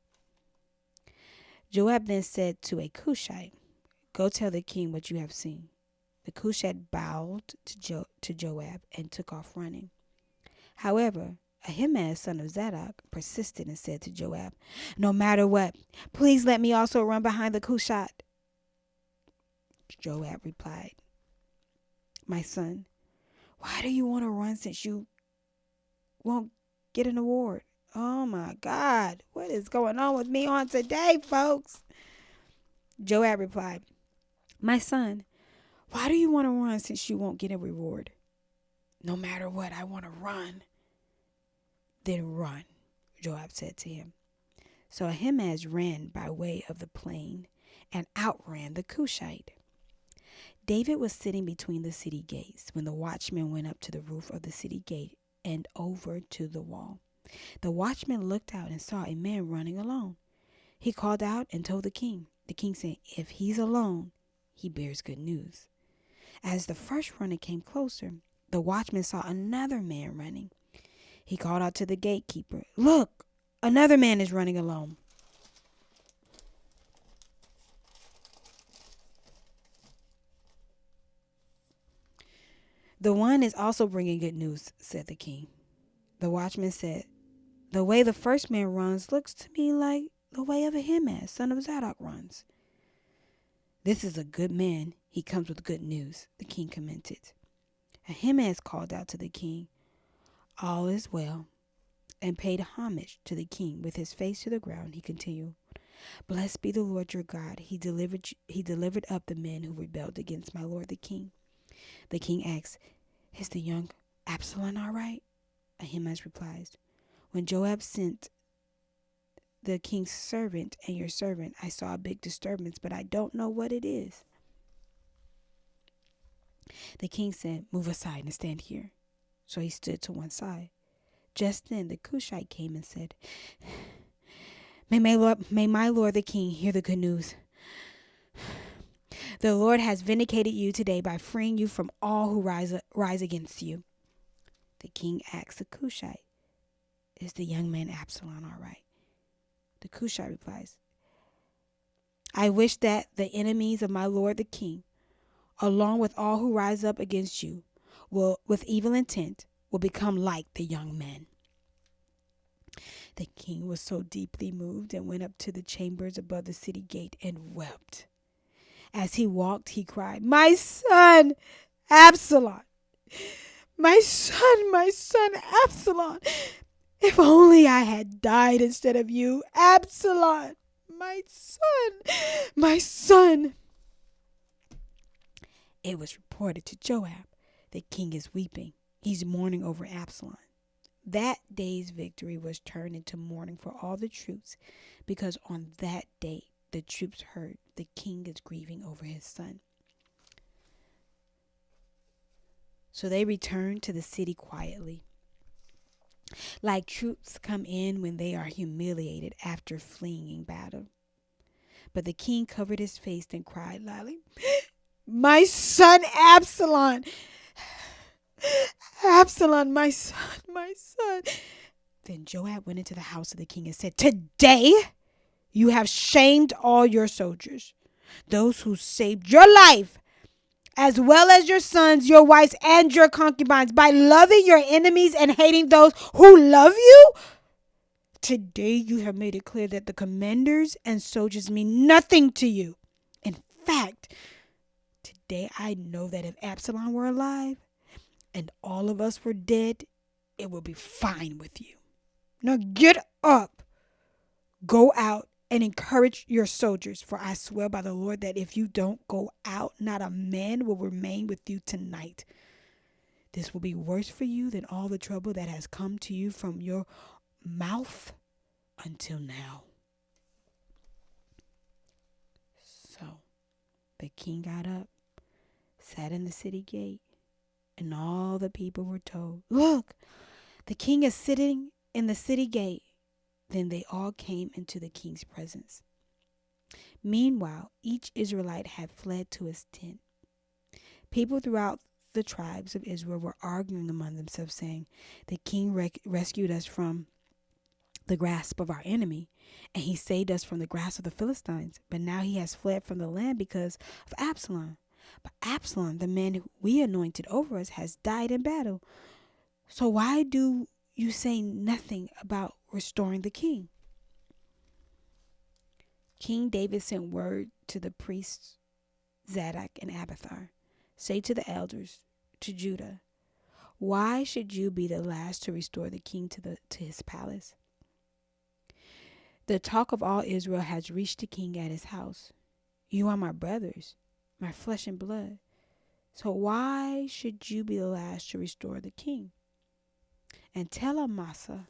Joab then said to a Cushite, "Go tell the king what you have seen." The Cushite bowed to Joab and took off running. However, Ahimaaz, son of Zadok, persisted and said to Joab, "No matter what, please let me also run behind the Cushite." Joab replied, "My son, why do you want to run since you won't get an award?" Oh my God, what is going on with me on today, folks? Joab replied, "My son, why do you want to run since you won't get a reward?" "No matter what, I want to run." "Then run," Joab said to him. So Ahimaaz ran by way of the plain and outran the Cushite. David was sitting between the city gates when the watchman went up to the roof of the city gate and over to the wall. The watchman looked out and saw a man running alone. He called out and told the king. The king said, "If he's alone, he bears good news." As the first runner came closer, the watchman saw another man running. He called out to the gatekeeper, "Look, another man is running alone." "The one is also bringing good news," said the king. The watchman said, "The way the first man runs looks to me like the way of Ahimaaz, son of Zadok, runs." "This is a good man. He comes with good news," the king commented. Ahimaaz called out to the king, "All is well," and paid homage to the king. With his face to the ground, he continued, "Blessed be the Lord your God. He delivered up the men who rebelled against my lord the king." The king asked, "Is the young Absalom all right?" Ahimaaz replies, "When Joab sent the king's servant and your servant, I saw a big disturbance, but I don't know what it is." The king said, "Move aside and stand here." So he stood to one side. Just then the Cushite came and said, May my lord the king hear the good news. The Lord has vindicated you today by freeing you from all who rise against you." The king asked the Cushite, "Is the young man Absalom all right?" The Cushite replies, "I wish that the enemies of my lord the king, along with all who rise up against you, with evil intent, will become like the young man." The king was so deeply moved and went up to the chambers above the city gate and wept. As he walked, he cried, "My son, Absalom! My son, Absalom! If only I had died instead of you, Absalom! My son, my son!" It was reported to Joab, "The king is weeping. He's mourning over Absalom." That day's victory was turned into mourning for all the troops, because on that day the troops heard the king is grieving over his son. So they returned to the city quietly, like troops come in when they are humiliated after fleeing in battle. But the king covered his face and cried loudly, "My son Absalom! Absalom, my son, my son!" Then Joab went into the house of the king and said, "Today you have shamed all your soldiers, those who saved your life, as well as your sons, your wives, and your concubines, by loving your enemies and hating those who love you. Today you have made it clear that the commanders and soldiers mean nothing to you. In fact, today I know that if Absalom were alive and all of us were dead, it would be fine with you. Now get up, go out, and encourage your soldiers, for I swear by the Lord that if you don't go out, not a man will remain with you tonight. This will be worse for you than all the trouble that has come to you from your mouth until now." The king got up, sat in the city gate, and all the people were told, "Look, the king is sitting in the city gate." Then they all came into the king's presence. Meanwhile, each Israelite had fled to his tent. People throughout the tribes of Israel were arguing among themselves, saying, "The king rescued us from the grasp of our enemy, and he saved us from the grasp of the Philistines. But now he has fled from the land because of Absalom. But Absalom, the man we anointed over us, has died in battle. So why do you say nothing about restoring the king?" King David sent word to the priests Zadok and Abiathar, "Say to the elders, to Judah, why should you be the last to restore the king to his palace? The talk of all Israel has reached the king at his house. You are my brothers, my flesh and blood. So why should you be the last to restore the king? And tell Amasa,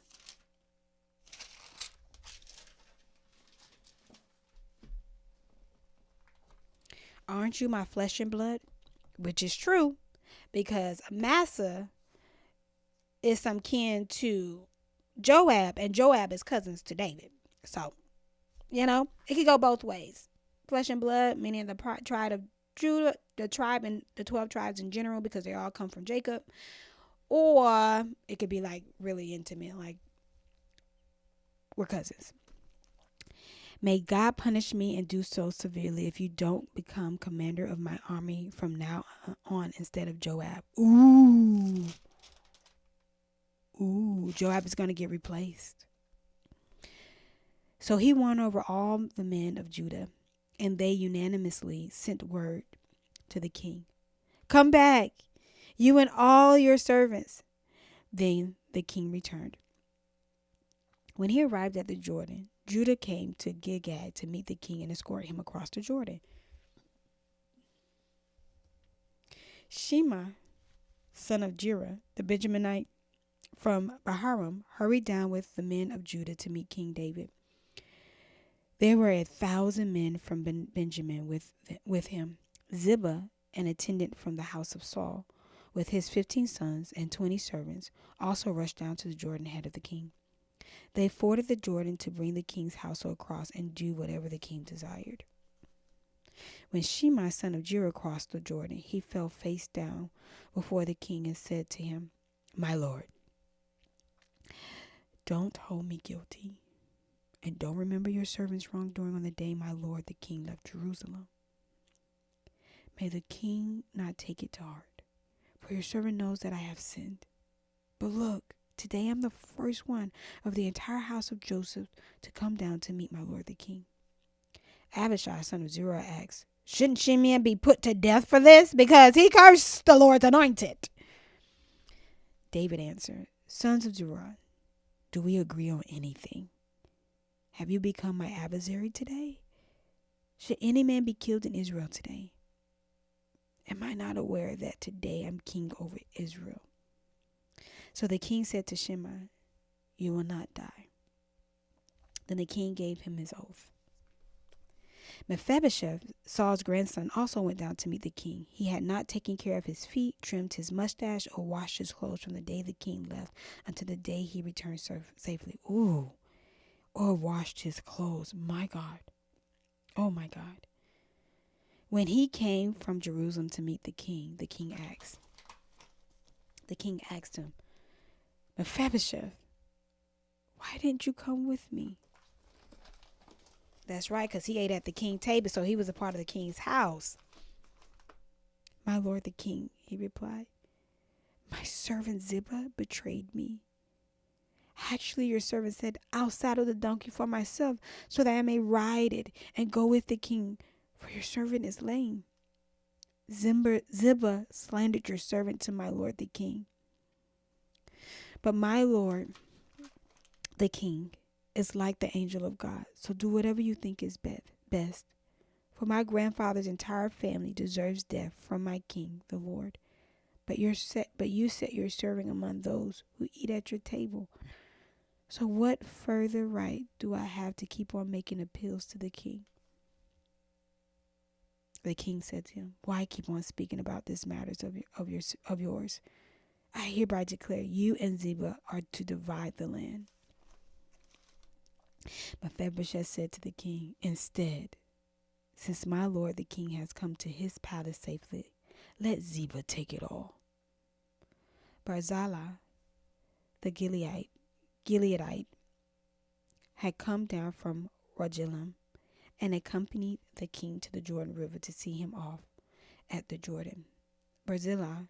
aren't you my flesh and blood?" Which is true, because Amasa is some kin to Joab, and Joab is cousins to David. So, it could go both ways. Flesh and blood, meaning the tribe of Judah, the tribe and the 12 tribes in general, because they all come from Jacob. Or it could be like really intimate, like we're cousins. "May God punish me and do so severely if you don't become commander of my army from now on instead of Joab." Ooh, Joab is going to get replaced. So he won over all the men of Judah, and they unanimously sent word to the king, "Come back, you and all your servants." Then the king returned. When he arrived at the Jordan, Judah came to Gilgal to meet the king and escort him across the Jordan. Shema, son of Jerah, the Benjaminite from Baharam, hurried down with the men of Judah to meet King David. There were 1,000 men from Benjamin with him. Ziba, an attendant from the house of Saul, with his 15 sons and 20 servants, also rushed down to the Jordan ahead of the king. They forded the Jordan to bring the king's household across and do whatever the king desired. When Shema, son of Jerah, crossed the Jordan, he fell face down before the king and said to him, "My lord, don't hold me guilty, and don't remember your servant's wrongdoing on the day my lord the king left Jerusalem. May the king not take it to heart, for your servant knows that I have sinned. But look, today I'm the first one of the entire house of Joseph to come down to meet my lord the king." Abishai, son of Zeruiah, asked, "Shouldn't Shimei be put to death for this? Because he cursed the Lord's anointed." David answered, "Sons of Zeruiah, do we agree on anything? Have you become my adversary today? Should any man be killed in Israel today? Am I not aware that today I'm king over Israel?" So the king said to Shimei, "You will not die." Then the king gave him his oath. Mephibosheth, Saul's grandson, also went down to meet the king. He had not taken care of his feet, trimmed his mustache, or washed his clothes from the day the king left until the day he returned safely. Or washed his clothes. My God. Oh, my God. When he came from Jerusalem to meet the king asked him, "Mephibosheth, why didn't you come with me?" That's right, because he ate at the king's table, so he was a part of the king's house. "My lord the king," he replied, "my servant Ziba betrayed me. Actually, your servant said, 'I'll saddle the donkey for myself so that I may ride it and go with the king, for your servant is lame.' Ziba slandered your servant to my lord the king. But my lord the king is like the angel of God, so do whatever you think is best. For my grandfather's entire family deserves death from my king, the Lord. But you set your servant among those who eat at your table. So what further right do I have to keep on making appeals to the king?" The king said to him, "Why keep on speaking about this matters of yours? I hereby declare you and Ziba are to divide the land." Mephibosheth said to the king, "Instead, since my lord the king has come to his palace safely, let Ziba take it all." Barzillai, the Gileadite, had come down from Rogelim and accompanied the king to the Jordan River to see him off at the Jordan. Barzillai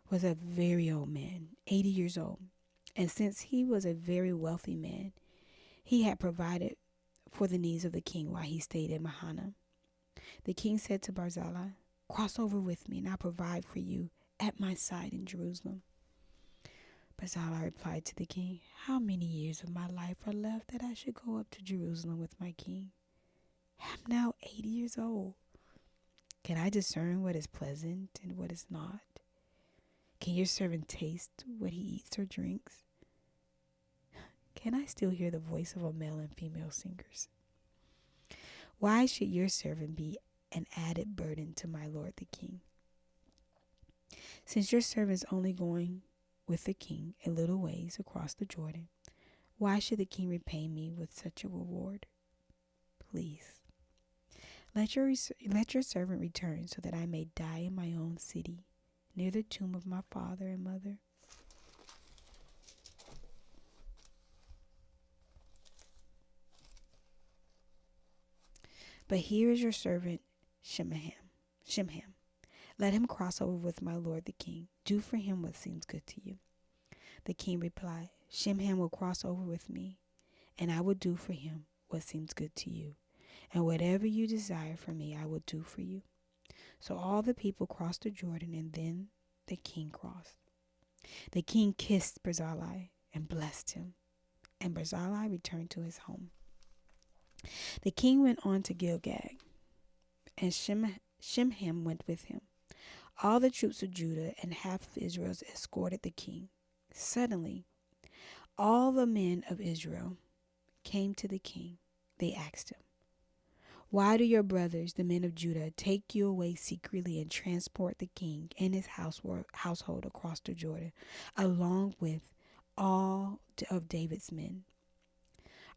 was a very old man, 80 years old, and since he was a very wealthy man, he had provided for the needs of the king while he stayed in Mahanaim. The king said to Barzillai, "Cross over with me and I'll provide for you at my side in Jerusalem." Barzillai replied to the king, "How many years of my life are left that I should go up to Jerusalem with my king? I'm now 80 years old. Can I discern what is pleasant and what is not? Can your servant taste what he eats or drinks? Can I still hear the voice of a male and female singers? Why should your servant be an added burden to my lord the king? Since your servant is only going with the king a little ways across the Jordan, why should the king repay me with such a reward? Please, let your servant return so that I may die in my own city, near the tomb of my father and mother." But here is your servant Shimham. Let him cross over with my lord the king. Do for him what seems good to you." The king replied, "Shimham will cross over with me, and I will do for him what seems good to you. And whatever you desire from me, I will do for you." So all the people crossed the Jordan, and then the king crossed. The king kissed Barzillai and blessed him, and Barzillai returned to his home. The king went on to Gilgal, and Shimham went with him. All the troops of Judah and half of Israel escorted the king. Suddenly, all the men of Israel came to the king. They asked him, "Why do your brothers, the men of Judah, take you away secretly and transport the king and his household across the Jordan, along with all of David's men?"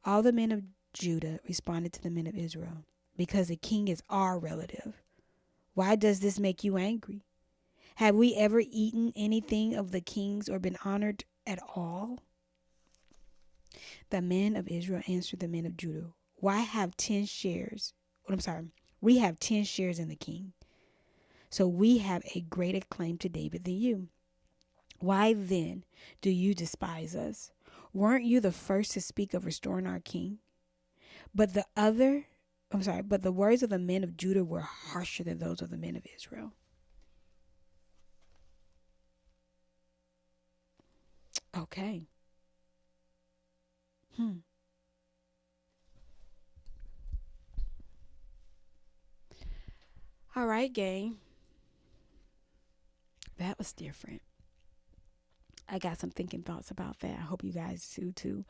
All the men of Judah responded to the men of Israel, "Because the king is our relative. Why does this make you angry? Have we ever eaten anything of the king's or been honored at all?" The men of Israel answered the men of Judah, We have 10 shares in the king. So we have a greater claim to David than you. Why then do you despise us? Weren't you the first to speak of restoring our king? But the words of the men of Judah were harsher than those of the men of Israel. Okay. All right, gang. That was different. I got some thinking thoughts about that. I hope you guys do too.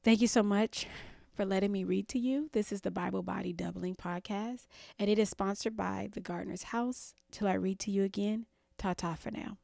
Thank you so much for letting me read to you. This is the Bible Body Doubling podcast, and it is sponsored by the Gardener's House. Till I read to you again, ta-ta for now.